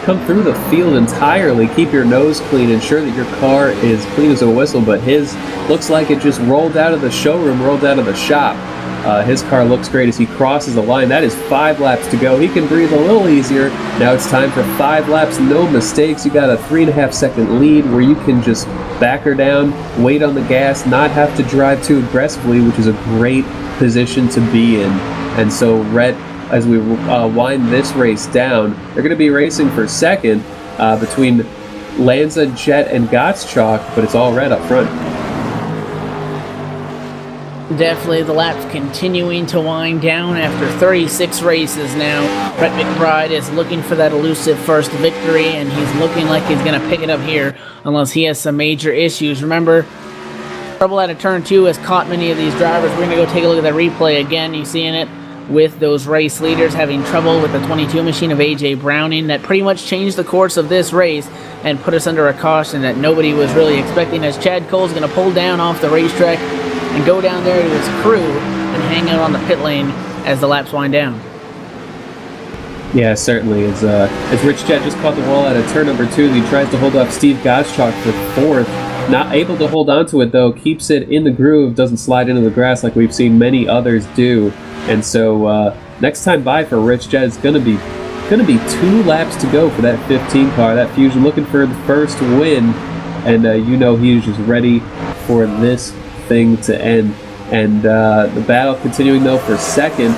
come through the field entirely, keep your nose clean, ensure that your car is clean as a whistle, but his looks like it just rolled out of the showroom, rolled out of the shop. His car looks great as he crosses the line. That is 5 laps to go. He can breathe a little easier. Now it's time for 5 laps, no mistakes. You got a 3.5 second lead where you can just back her down, wait on the gas, not have to drive too aggressively, which is a great position to be in. And so Rhett, as we wind this race down, they're going to be racing for second between Lanza, Jet, and Gottschalk, but it's all Rhett up front. Definitely the laps continuing to wind down after 36 races now. Brett McBride is looking for that elusive first victory, and he's looking like he's going to pick it up here unless he has some major issues. Remember, trouble out of turn 2 has caught many of these drivers. We're going to go take a look at the replay again. You seeing it with those race leaders having trouble with the 22 machine of AJ Browning. That pretty much changed the course of this race and put us under a caution that nobody was really expecting, as Chad Cole's going to pull down off the racetrack and go down there to his crew and hang out on the pit lane as the laps wind down. Yeah, certainly. As Rich Jet just caught the wall out of turn number 2, he tries to hold off Steve Gottschalk for 4th. Not able to hold on to it, though. Keeps it in the groove, doesn't slide into the grass like we've seen many others do. And so next time by for Rich Jet is going to be 2 laps to go for that 15 car. That Fusion looking for the first win, and you know he's just ready for this thing to end. And the battle continuing though for second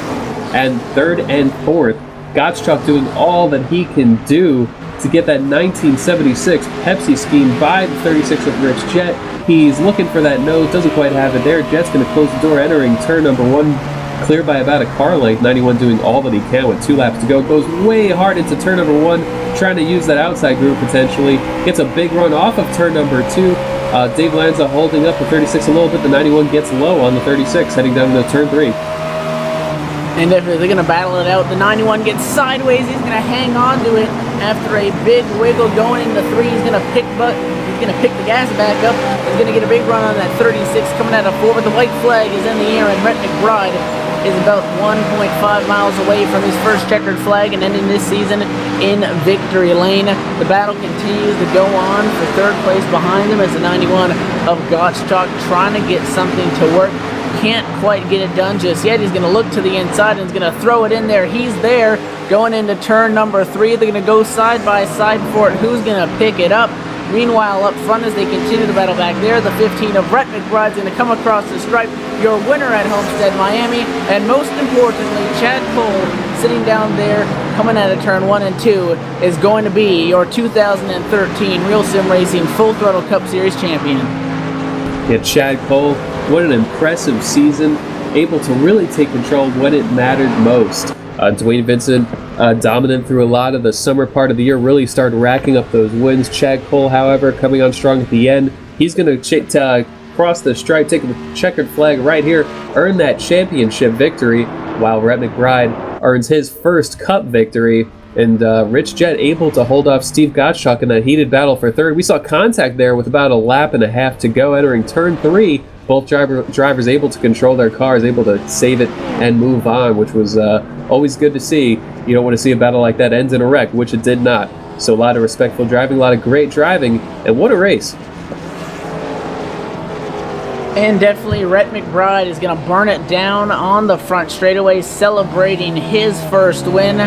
and third and fourth. Gottschalk doing all that he can do to get that 1976 Pepsi scheme by the 36 of Rich Jet. He's looking for that nose, doesn't quite have it there. Jet's going to close the door, entering turn number 1, clear by about a car length. 91 doing all that he can with 2 laps to go. Goes way hard into turn number 1, trying to use that outside groove potentially. Gets a big run off of turn number 2. Dave Lanza holding up the 36 a little bit. The 91 gets low on the 36, heading down to turn 3. And definitely they're going to battle it out. The 91 gets sideways. He's going to hang on to it after a big wiggle going into 3. He's going to pick the gas back up. He's going to get a big run on that 36 coming out of 4. But the white flag is in the air, and Brett McBride is about 1.5 miles away from his first checkered flag and ending this season in victory lane. The battle continues to go on for 3rd place behind him as the 91 of Gottschalk trying to get something to work. Can't quite get it done just yet. He's going to look to the inside and he's going to throw it in there. He's there going into turn number 3. They're going to go side by side for it. Who's going to pick it up? Meanwhile, up front as they continue to battle back there, the 15 of Brett McBride's going to come across the stripe. Your winner at Homestead, Miami. And most importantly, Chad Cole sitting down there coming out of turn 1 and 2 is going to be your 2013 Real Sim Racing Full Throttle Cup Series champion. Yeah, Chad Cole, what an impressive season. Able to really take control when it mattered most. Dwayne Vincent, dominant through a lot of the summer part of the year, really started racking up those wins. Chad Cole, however, coming on strong at the end. He's going to cross the stripe, take the checkered flag right here, earn that championship victory, while Rhett McBride earns his first cup victory. And Rich Jet able to hold off Steve Gottschalk in that heated battle for 3rd. We saw contact there with about a lap and a half to go, entering turn 3. Both drivers able to control their cars, able to save it and move on, which was always good to see. You don't want to see a battle like that end in a wreck, which it did not. So a lot of respectful driving, a lot of great driving, and what a race. And definitely Rhett McBride is going to burn it down on the front straightaway, celebrating his first win.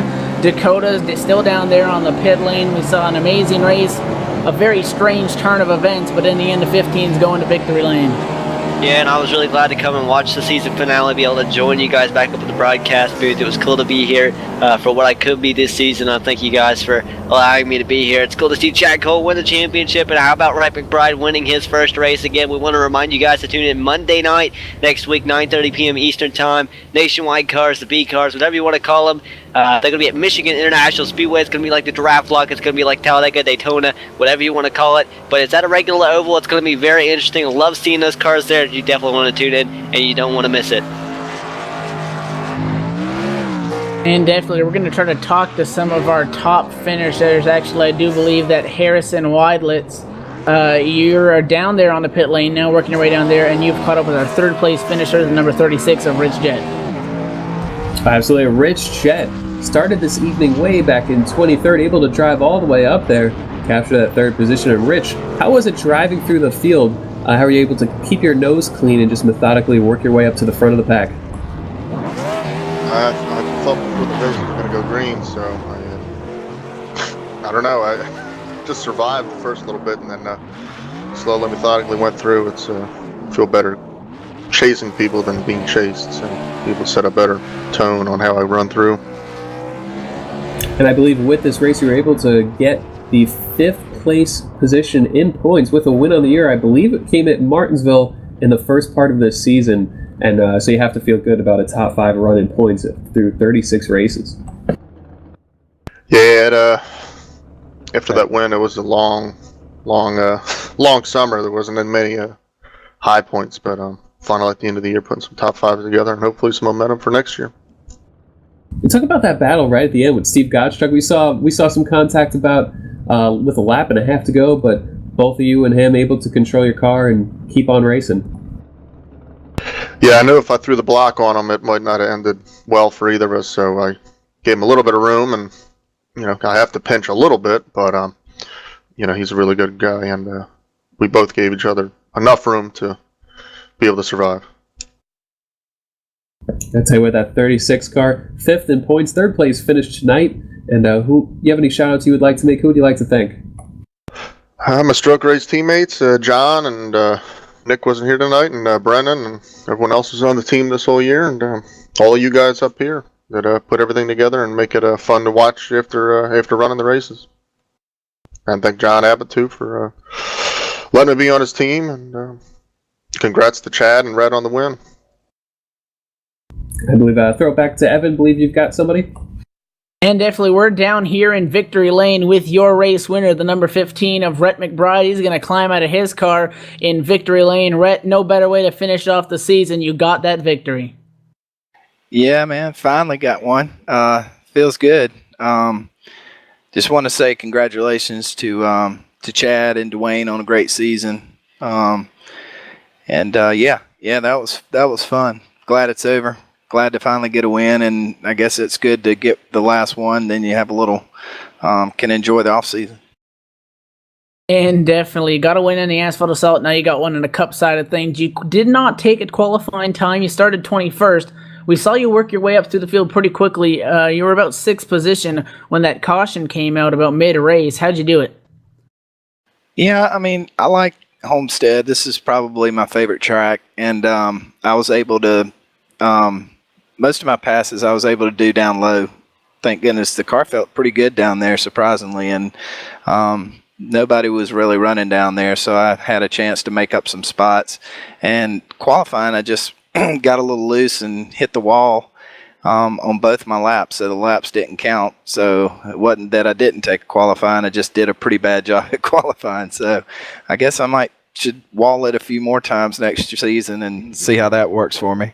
Dakota's still down there on the pit lane. We saw an amazing race, a very strange turn of events, but in the end the 15's going to victory lane. Yeah, and I was really glad to come and watch the season finale, be able to join you guys back up at the broadcast booth. It was cool to be here for what I could be this season. I thank you guys for allowing me to be here. It's cool to see Chad Cole win the championship, and how about Rhett McBride winning his first race again. We want to remind you guys to tune in Monday night next week, 9:30 p.m. Eastern Time. Nationwide cars, the B cars, whatever you want to call them. They're going to be at Michigan International Speedway. It's going to be like the Giraffe Block. It's going to be like Talladega, Daytona, whatever you want to call it. But it's at a regular oval. It's going to be very interesting. I love seeing those cars there. You definitely want to tune in, and you don't want to miss it. And definitely, we're going to try to talk to some of our top finishers. Actually, I do believe that Harrison Weidlitz You're down there on the pit lane now, working your way down there, and you've caught up with our third place finisher, the number 36 of Rich Jet. Absolutely. Rich Jet started this evening way back in 23rd, able to drive all the way up there, capture that third position. And Rich, how was it driving through the field? How were you able to keep your nose clean and just methodically work your way up to the front of the pack? I thought before the race was going to go green, so I don't know. I just survived the first little bit, and then slowly, methodically went through. It's feel better chasing people than being chased, so people set a better tone on how I run through. And I believe with this race, you were able to get the 5th place position in points with a win on the year. I believe it came at Martinsville in the first part of this season, and so you have to feel good about a top 5 run in points through 36 races. Yeah, after that win, it was a long summer. There wasn't as many high points, but finally at the end of the year, putting some top 5s together and hopefully some momentum for next year. And talk about that battle right at the end with Steve Gottschalk. We saw some contact about with a lap and a half to go, but both of you and him able to control your car and keep on racing. Yeah, I knew if I threw the block on him, it might not have ended well for either of us. So I gave him a little bit of room, and I have to pinch a little bit, but he's a really good guy, and we both gave each other enough room to be able to survive. I'll tell you what, that 36 car, 5th in points, 3rd place finished tonight. And who you have any shout-outs you would like to make? Who would you like to thank? My stroke race teammates, John and Nick wasn't here tonight, and Brennan and everyone else was on the team this whole year, and all of you guys up here that put everything together and make it fun to watch after running the races. And thank John Abbott too for letting me be on his team, and congrats to Chad and Red on the win. I believe throw it back to Evan. Believe you've got somebody. And definitely, we're down here in Victory Lane with your race winner, the number 15 of Rhett McBride. He's going to climb out of his car in Victory Lane. Rhett, no better way to finish off the season. You got that victory. Yeah, man, finally got one. Feels good. Just want to say congratulations to Chad and Dwayne on a great season. Yeah, that was fun. Glad it's over. Glad to finally get a win, and I guess it's good to get the last one. Then you have a little, can enjoy the off season. And definitely got a win in the asphalt assault. Now you got one in the cup side of things. You did not take a qualifying time. You started 21st. We saw you work your way up through the field pretty quickly. You were about 6th position when that caution came out about mid-race. How'd you do it? Yeah, I mean, I like Homestead. This is probably my favorite track, and I was able to. Most of my passes I was able to do down low. Thank goodness the car felt pretty good down there, surprisingly, and nobody was really running down there, so I had a chance to make up some spots. And qualifying, I just got a little loose and hit the wall on both my laps, so the laps didn't count. So it wasn't that I didn't take a qualifying, I just did a pretty bad job at qualifying. So I guess I should wall it a few more times next season and see how that works for me.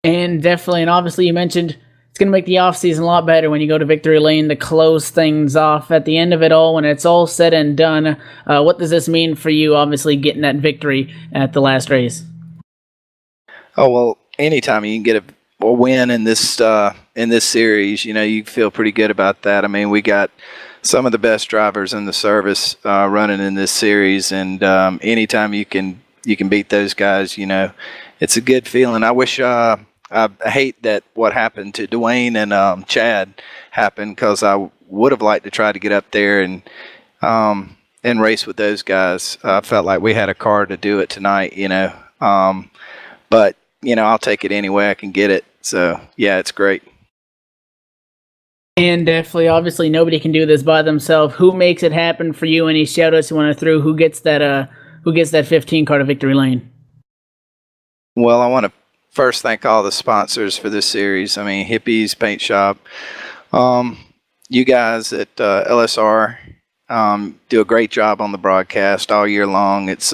And definitely, and obviously you mentioned it's going to make the offseason a lot better when you go to Victory Lane to close things off. At the end of it all, when it's all said and done, what does this mean for you, obviously, getting that victory at the last race? Oh, well, anytime you can get a win in this series, you feel pretty good about that. I mean, we got some of the best drivers in the service running in this series, and anytime you can beat those guys, it's a good feeling. I wish I hate that what happened to Dwayne and Chad happened, because I would have liked to try to get up there and race with those guys. I felt like we had a car to do it tonight, but I'll take it any way I can get it. So yeah, it's great. And definitely, obviously, nobody can do this by themselves. Who makes it happen for you? Any shout-outs you want to throw? Who gets that 15 car to Victory Lane? Well, I want to first thank all the sponsors for this series. I mean, Hippies Paint Shop, you guys at LSR do a great job on the broadcast all year long. It's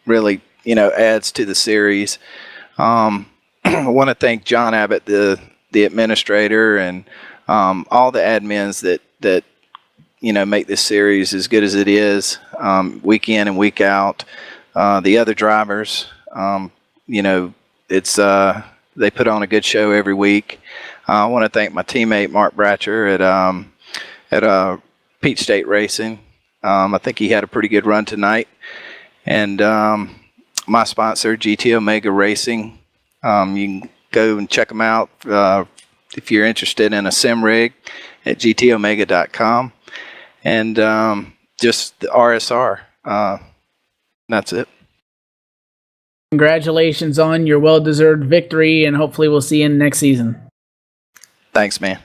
really, adds to the series. I want to thank John Abbott, the administrator, and all the admins that make this series as good as it is, week in and week out. The other drivers, it's they put on a good show every week. I want to thank my teammate Mark Bratcher at Peach State Racing. I think he had a pretty good run tonight. And my sponsor, GT Omega Racing. You can go and check them out if you're interested in a sim rig at gtomega.com. And just the RSR. That's it. Congratulations on your well-deserved victory, and hopefully we'll see you next season. Thanks, man.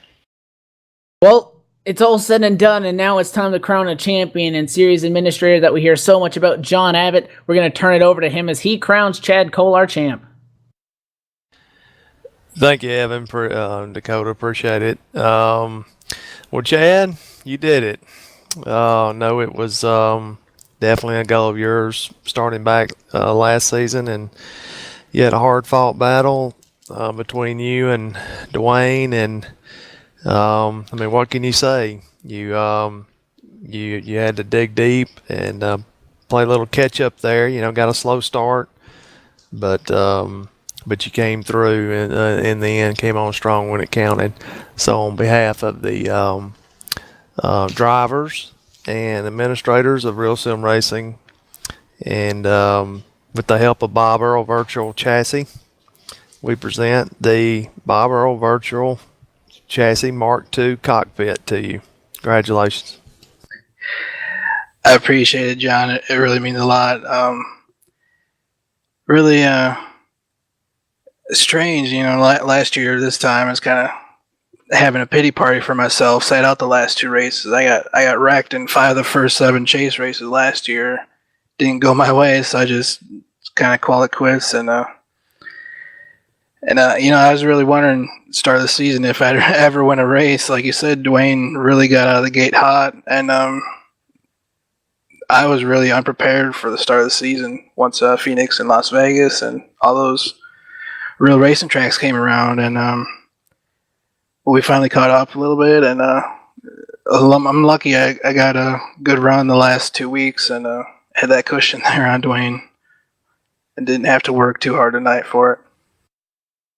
Well, it's all said and done, and now it's time to crown a champion and series administrator that we hear so much about, John Abbott. We're going to turn it over to him as he crowns Chad Cole our champ. Thank you, Evan, Dakota. Appreciate it. Well, Chad, you did it. No, it was definitely a goal of yours starting back last season, and you had a hard-fought battle between you and Dwayne, and what can you say? You had to dig deep and play a little catch-up there. Got a slow start, but you came through and in the end came on strong when it counted. So on behalf of the drivers and administrators of Real Sim Racing, and with the help of Bob Earl Virtual Chassis, we present the Bob Earl Virtual Chassis Mark II cockpit to you. Congratulations. I appreciate it, John. It really means a lot. Really strange, last year this time I was kind of having a pity party for myself. Sat out the last 2 races. I got wrecked in 5 of the first 7 chase races last year. Didn't go my way, so I just kind of called it quits. And I was really wondering start of the season if I'd ever win a race. Like you said, Dwayne really got out of the gate hot, and I was really unprepared for the start of the season once Phoenix and Las Vegas and all those real racing tracks came around, and we finally caught up a little bit, and I'm lucky I got a good run the last 2 weeks, and had that cushion there on Dwayne and didn't have to work too hard tonight for it.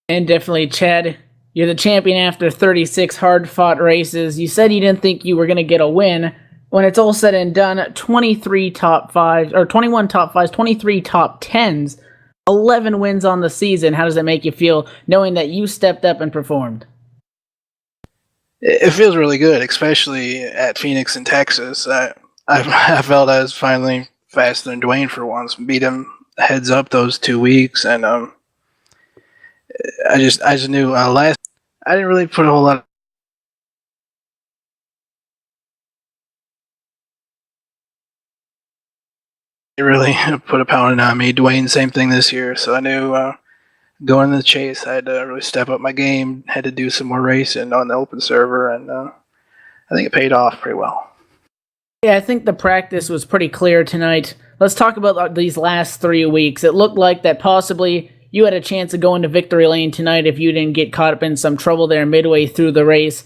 And definitely, Chad, you're the champion after 36 hard-fought races. You said you didn't think you were going to get a win. When it's all said and done, 21 top 5s, 23 top 10s, 11 wins on the season. How does it make you feel knowing that you stepped up and performed? It feels really good, especially at Phoenix in Texas. I felt I was finally faster than Dwayne for once. Beat him heads up those 2 weeks, and I just knew I didn't really put a whole lot. It really put a pounding on me. Dwayne, same thing this year. So I knew going in the chase, I had to really step up my game. Had to do some more racing on the open server, and I think it paid off pretty well. Yeah, I think the practice was pretty clear tonight. Let's talk about these last 3 weeks. It looked like that possibly you had a chance of going to victory lane tonight if you didn't get caught up in some trouble there midway through the race.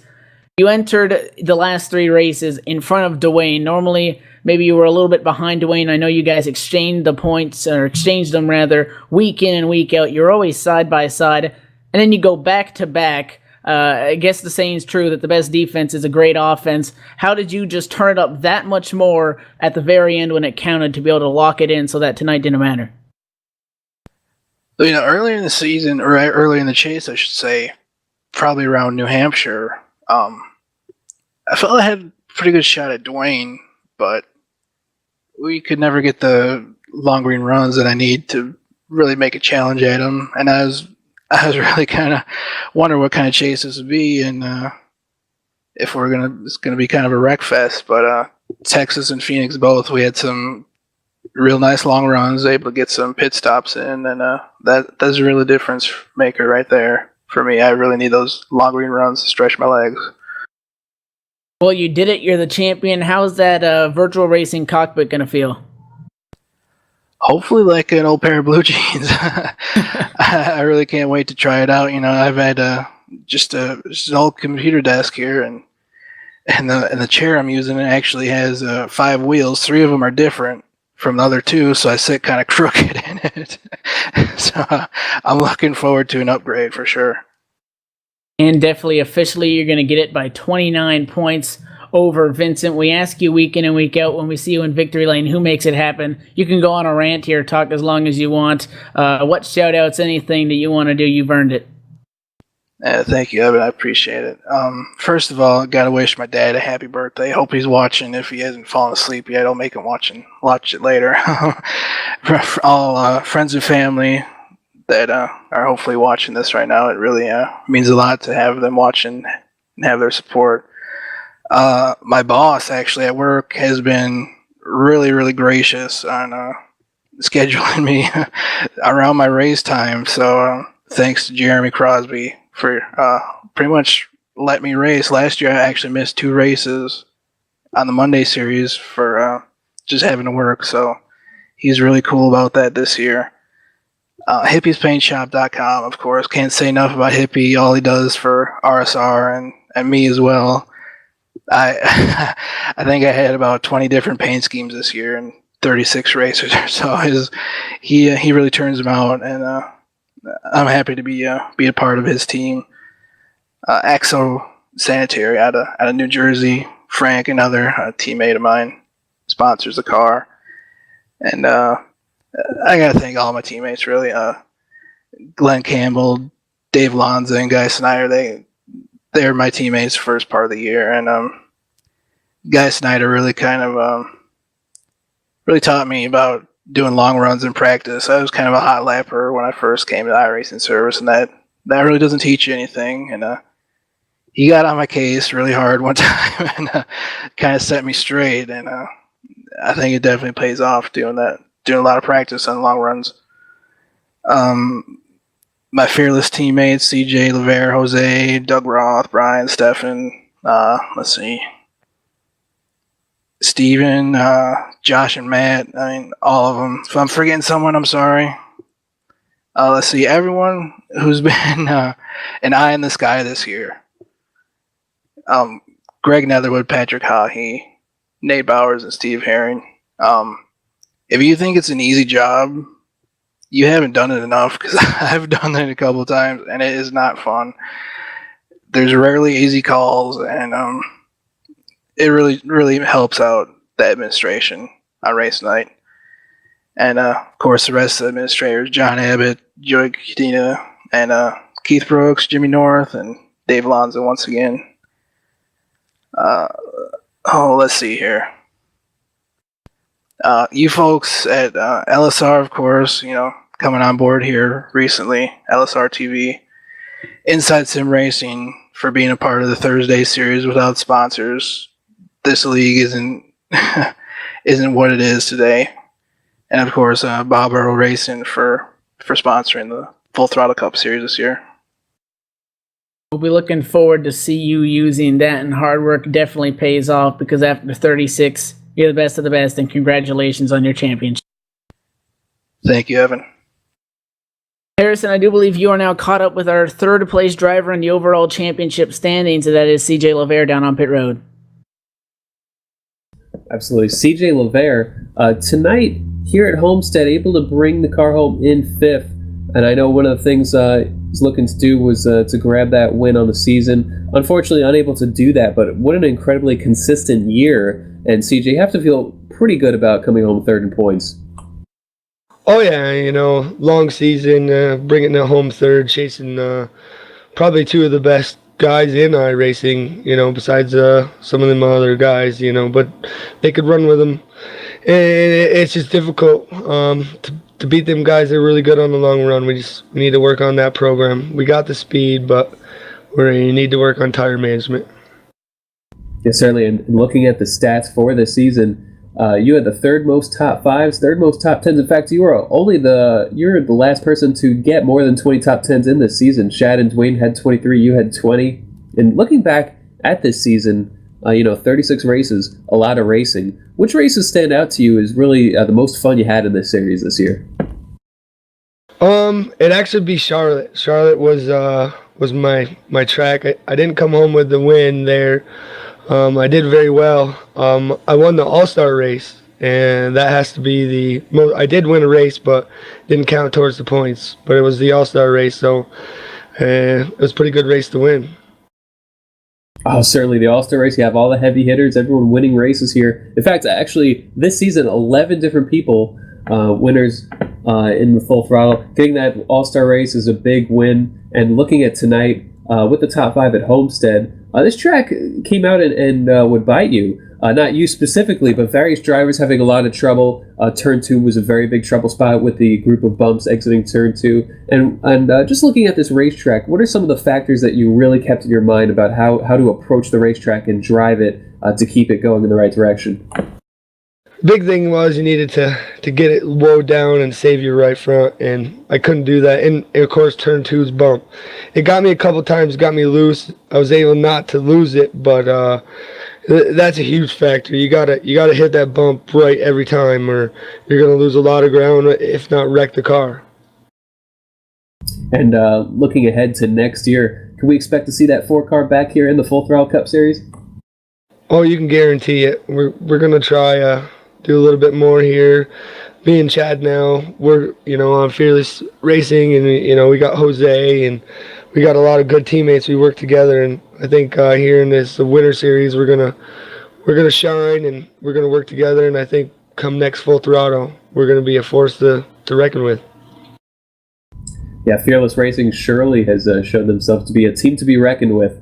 You entered the last 3 races in front of Dwayne. Normally, maybe you were a little bit behind Dwayne. I know you guys exchanged them week in and week out. You're always side by side, and then you go back to back. I guess the saying's true that the best defense is a great offense. How did you just turn it up that much more at the very end when it counted to be able to lock it in so that tonight didn't matter? Earlier in the season, or early in the chase, I should say, probably around New Hampshire, I felt I had a pretty good shot at Dwayne, but we could never get the long green runs that I need to really make a challenge at him. And I was really kind of wondering what kind of chase this would be, and if it's gonna be kind of a wreck fest. But Texas and Phoenix both, we had some real nice long runs, able to get some pit stops in, and that's really the difference maker right there for me. I really need those long green runs to stretch my legs. Well, you did it. You're the champion. How's that virtual racing cockpit going to feel? Hopefully like an old pair of blue jeans. I really can't wait to try it out. I've had just an old computer desk here, and and the chair I'm using actually has 5 wheels. 3 of them are different from the other 2, so I sit kind of crooked in it. So I'm looking forward to an upgrade for sure. And definitely officially, you're going to get it by 29 points over Vincent. We ask you week in and week out when we see you in Victory Lane who makes it happen. You can go on a rant here, talk as long as you want. What shout outs, anything that you want to do, you've earned it. Thank you, Evan. I appreciate it. First of all, got to wish my dad a happy birthday. Hope he's watching. If he hasn't fallen asleep yet, I'll make him watch it later. For all friends and family that are hopefully watching this right now, it really means a lot to have them watching and have their support. My boss, actually, at work has been really, really gracious on scheduling me around my race time. So thanks to Jeremy Crosby for pretty much let me race. Last year, I actually missed 2 races on the Monday series for just having to work. So he's really cool about that this year. HippiesPaintShop.com, of course. Can't say enough about Hippie. All he does for RSR and me as well. I think I had about 20 different paint schemes this year and 36 racers or so. He really turns them out, and I'm happy to be a part of his team. Axo Sanitary out of New Jersey. Frank, another teammate of mine, sponsors the car, and I gotta thank all my teammates really. Glenn Campbell, Dave Lanza, and Guy Snyder. They're my teammates first part of the year, and Guy Snyder really kind of really taught me about doing long runs in practice. I was kind of a hot lapper when I first came to iRacing service, and that really doesn't teach you anything. And he got on my case really hard one time and kind of set me straight. And I think it definitely pays off doing that, doing a lot of practice on long runs. My fearless teammates, CJ LeVere, Jose, Doug Roth, Brian, Stefan, let's see, Steven, Josh, and Matt. I mean, all of them. If I'm forgetting someone, I'm sorry. Let's see, everyone who's been an eye in the sky this year. Greg Netherwood, Patrick Hahe, Nate Bowers, and Steve Herring. If you think it's an easy job, you haven't done it enough, because I've done it a couple of times, and it is not fun. There's rarely easy calls, and it really, really helps out the administration on race night. And, of course, the rest of the administrators, John Abbott, Joey Cadena, and Keith Brooks, Jimmy North, and Dave Lanza once again. Let's see here. You folks at LSR, of course, coming on board here recently, LSRTV, Inside Sim Racing, for being a part of the Thursday series without sponsors. This league isn't what it is today. And of course, Bob Earl Racing for sponsoring the Full Throttle Cup series this year. We'll be looking forward to see you using that, and hard work definitely pays off, because after 36, you're the best of the best, and congratulations on your championship. Thank you, Evan. Harrison, I do believe you are now caught up with our third place driver in the overall championship standings, and that is CJ LeVere down on pit road. Absolutely. CJ LeVere, tonight here at Homestead, able to bring the car home in 5th. And I know one of the things he's looking to do was to grab that win on the season. Unfortunately, unable to do that, but what an incredibly consistent year. And CJ, you have to feel pretty good about coming home 3rd in points. Oh, yeah, long season, bringing it home 3rd, chasing probably 2 of the best guys in iRacing, besides some of them other guys, but they could run with them. And it's just difficult to beat them guys. They're really good on the long run. We need to work on that program. We got the speed, but we need to work on tire management. Yeah, certainly. And looking at the stats for the season, you had the 3rd most top 5s, 3rd most top 10s. In fact, you're the last person to get more than 20 top 10s in this season. Shad and Dwayne had 23, you had 20. And looking back at this season, 36 races, a lot of racing. Which races stand out to you as really the most fun you had in this series this year? It'd actually be Charlotte. Charlotte was my track. I didn't come home with the win there. I did very well. I won the All-Star race, and that has to be the most. I did win a race, but didn't count towards the points. But it was the All-Star race, so it was a pretty good race to win. Oh, certainly the All-Star race. You have all the heavy hitters, everyone winning races here. In fact, actually, this season, 11 different people winners in the Full Throttle. Getting that All-Star race is a big win. And looking at tonight with the top 5 at Homestead, this track came out and would bite you. Not you specifically, but various drivers having a lot of trouble. Turn 2 was a very big trouble spot with the group of bumps exiting Turn 2. And just looking at this racetrack, what are some of the factors that you really kept in your mind about how to approach the racetrack and drive it to keep it going in the right direction? Big thing was you needed to get it low down and save your right front, and I couldn't do that. And of course, Turn 2's bump. It got me a couple times, got me loose. I was able not to lose it, but that's a huge factor. You gotta hit that bump right every time, or you're gonna lose a lot of ground, if not wreck the car. And looking ahead to next year, can we expect to see that 4-car back here in the Full Throttle Cup Series? Oh, you can guarantee it. We're gonna try do a little bit more here. Me and Chad now, we're on Fearless Racing, and we got Jose, and we got a lot of good teammates. We work together, and I think here in this Winter Series, we're gonna shine, and we're gonna work together. And I think come next Full Throttle, we're gonna be a force to reckon with. Yeah, Fearless Racing surely has shown themselves to be a team to be reckoned with.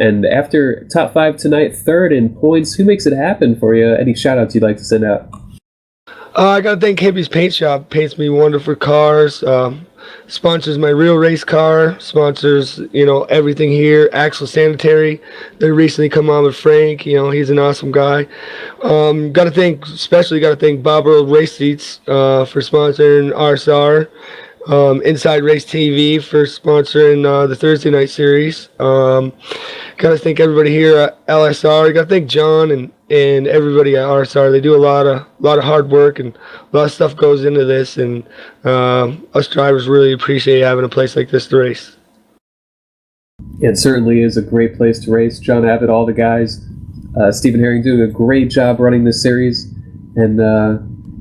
And after top 5 tonight, 3rd in points, who makes it happen for you? Any shout-outs you'd like to send out? I got to thank Hippie's Paint Shop. Paints me wonderful cars. Sponsors my real race car. Sponsors, everything here. Axle Sanitary. They recently come on with Frank. He's an awesome guy. Especially got to thank Bob Earl Race Seats for sponsoring RSR. Inside Race TV for sponsoring the Thursday night series. Got to thank everybody here at LSR. Got to thank John and everybody at RSR. They do a lot of hard work, and a lot of stuff goes into this. And us drivers really appreciate having a place like this to race. It certainly is a great place to race. John Abbott, all the guys, Stephen Herring doing a great job running this series, and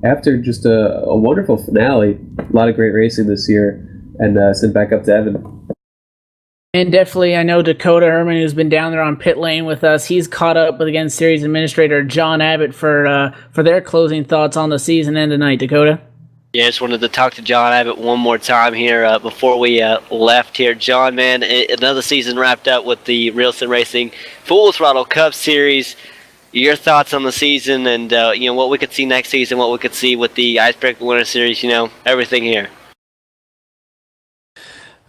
after just a wonderful finale, a lot of great racing this year, and send back up to Evan. And definitely, I know Dakota Herman, who's been down there on pit lane with us, he's caught up with, again, series administrator John Abbott for their closing thoughts on the season and tonight. Dakota? Yeah, I just wanted to talk to John Abbott one more time here before we left here. John, man, another season wrapped up with the Real Sim Racing Full Throttle Cup Series. Your thoughts on the season, and what we could see next season, what we could see with the Icebreaker Winter Series, everything here.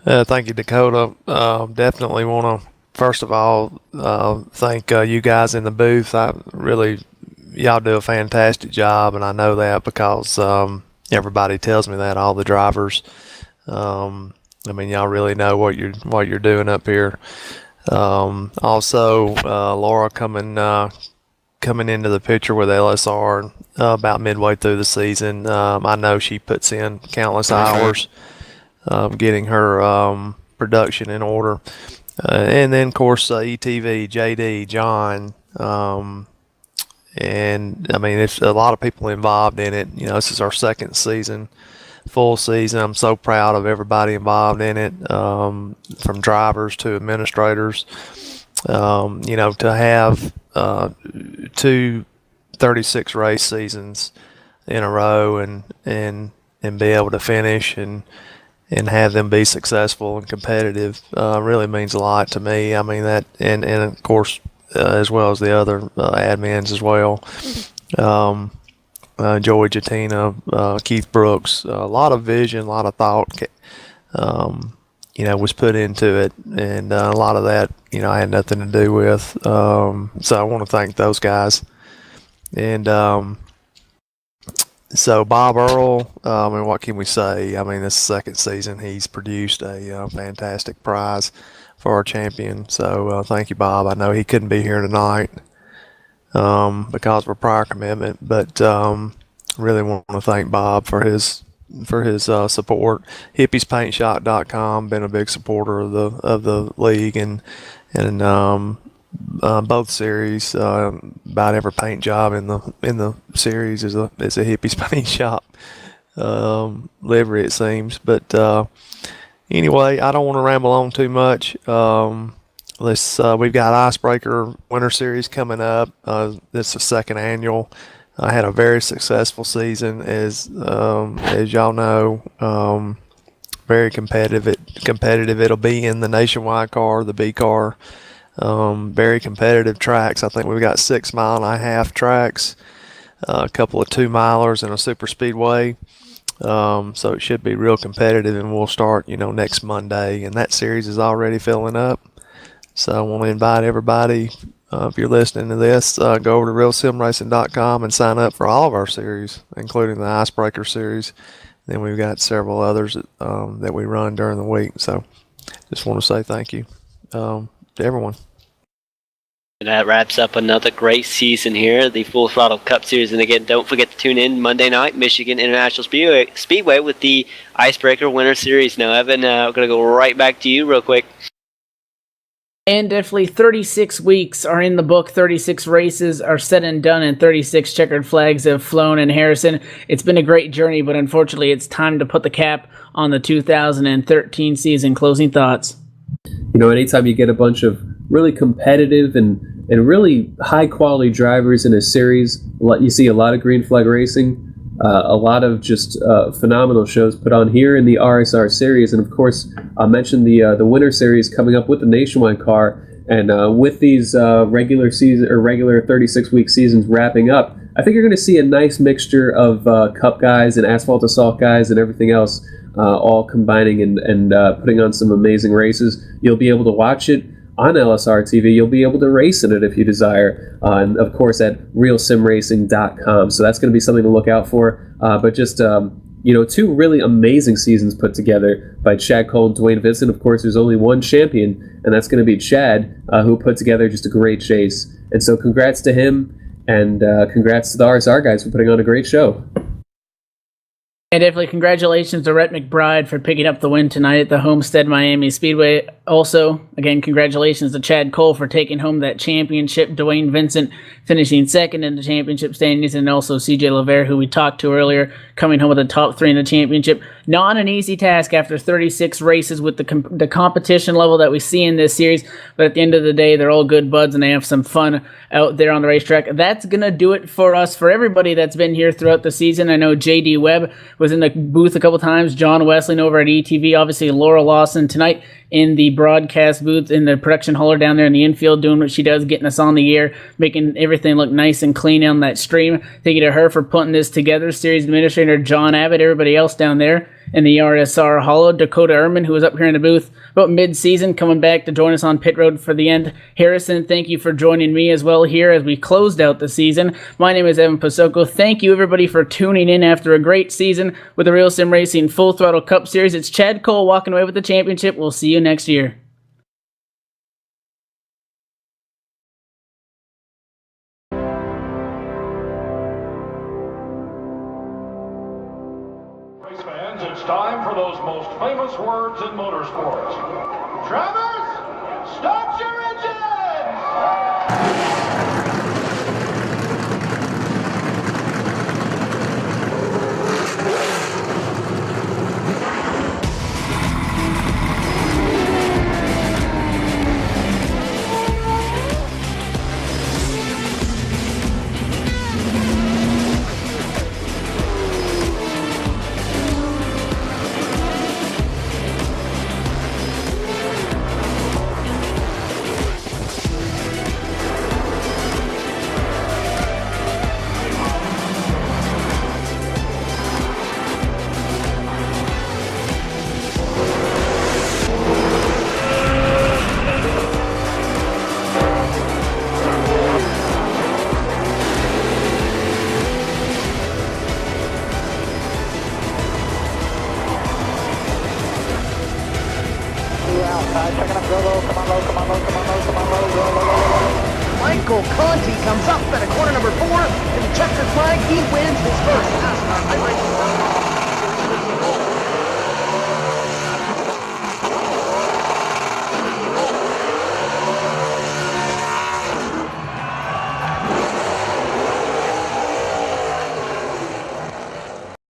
Thank you, Dakota. Definitely want to, first of all, thank you guys in the booth. Y'all do a fantastic job, and I know that because everybody tells me that, all the drivers. Y'all really know what you're doing up here. Also, Laura coming into the picture with LSR about midway through the season. I know she puts in countless hours getting her production in order. And then, of course, ETV, JD, John, and it's a lot of people involved in it. This is our second season, full season. I'm so proud of everybody involved in it, from drivers to administrators. To have 2 36 race seasons in a row and be able to finish and have them be successful and competitive really means a lot to me. That and of course as well as the other admins as well. Joey Jatina, Keith Brooks, a lot of vision, a lot of thought was put into it, and a lot of that I had nothing to do with. So I want to thank those guys. And so Bob Earl, what can we say? This second season, he's produced a fantastic prize for our champion. So thank you, Bob. I know he couldn't be here tonight because of a prior commitment, but really want to thank Bob for his support. HippiesPaintShop.com, been a big supporter of the league, and both series. About every paint job in the series is a Hippie's paint shop livery, it seems. But anyway, I don't want to ramble on too much. We've got Icebreaker Winter Series coming up. This is the second annual. I had a very successful season, as y'all know. Very competitive. It'll be in the Nationwide car, the B car. Very competitive tracks. I think we've got 6 mile-and-a-half tracks, a couple of 2-milers, and a super speedway. So it should be real competitive, and we'll start, next Monday. And that series is already filling up. So I want to invite everybody, if you're listening to this, go over to realsimracing.com and sign up for all of our series, including the Icebreaker series. Then we've got several others that we run during the week. So just want to say thank you to everyone. And that wraps up another great season here, the Full Throttle Cup Series. And again, don't forget to tune in Monday night, Michigan International Speedway with the Icebreaker Winter Series. Now, Evan, we're going to go right back to you real quick. And definitely 36 weeks are in the book. 36 races are said and done, and 36 checkered flags have flown in Harrison. It's been a great journey, but unfortunately it's time to put the cap on the 2013 season. Closing thoughts? Anytime you get a bunch of really competitive and really high-quality drivers in a series, you see a lot of green flag racing, a lot of just phenomenal shows put on here in the RSR series, and of course I mentioned the Winter Series coming up with the Nationwide car, and with these regular 36-week seasons wrapping up, I think you're going to see a nice mixture of Cup guys and Asphalt Assault guys and everything else all combining and putting on some amazing races. You'll be able to watch it on LSRTV. You'll be able to race in it if you desire, and of course at realsimracing.com. So that's going to be something to look out for. But just 2 really amazing seasons put together by Chad Cole and Dwayne Vincent. Of course, there's only one champion, and that's going to be Chad, who put together just a great chase. And so congrats to him, and congrats to the RSR guys for putting on a great show. And definitely congratulations to Rhett McBride for picking up the win tonight at the Homestead Miami Speedway. Also, again, congratulations to Chad Cole for taking home that championship. Dwayne Vincent finishing second in the championship standings, and also CJ LaVere, who we talked to earlier, coming home with the top 3 in the championship. Not an easy task after 36 races with the competition level that we see in this series, but at the end of the day, they're all good buds and they have some fun out there on the racetrack. That's going to do it for us, for everybody that's been here throughout the season. I know JD Webb was in the booth a couple times, John Westling over at ETV, obviously Laura Lawson tonight in the broadcast booth in the production hauler down there in the infield, doing what she does, getting us on the air, making everything look nice and clean on that stream. Thank you to her for putting this together. Series administrator John Abbott, everybody else down there in the RSR Hollow, Dakota Ehrman, who was up here in the booth about mid-season, coming back to join us on pit road for the end. Harrison, thank you for joining me as well here as we closed out the season. My name is Evan Pasoko. Thank you, everybody, for tuning in after a great season with the Real Sim Racing Full Throttle Cup Series. It's Chad Cole walking away with the championship. We'll see you next year. Race fans, it's time for those most famous words in motorsports. Travis, start your engines! Michael Conti comes up at a corner number 4, and the checkered flag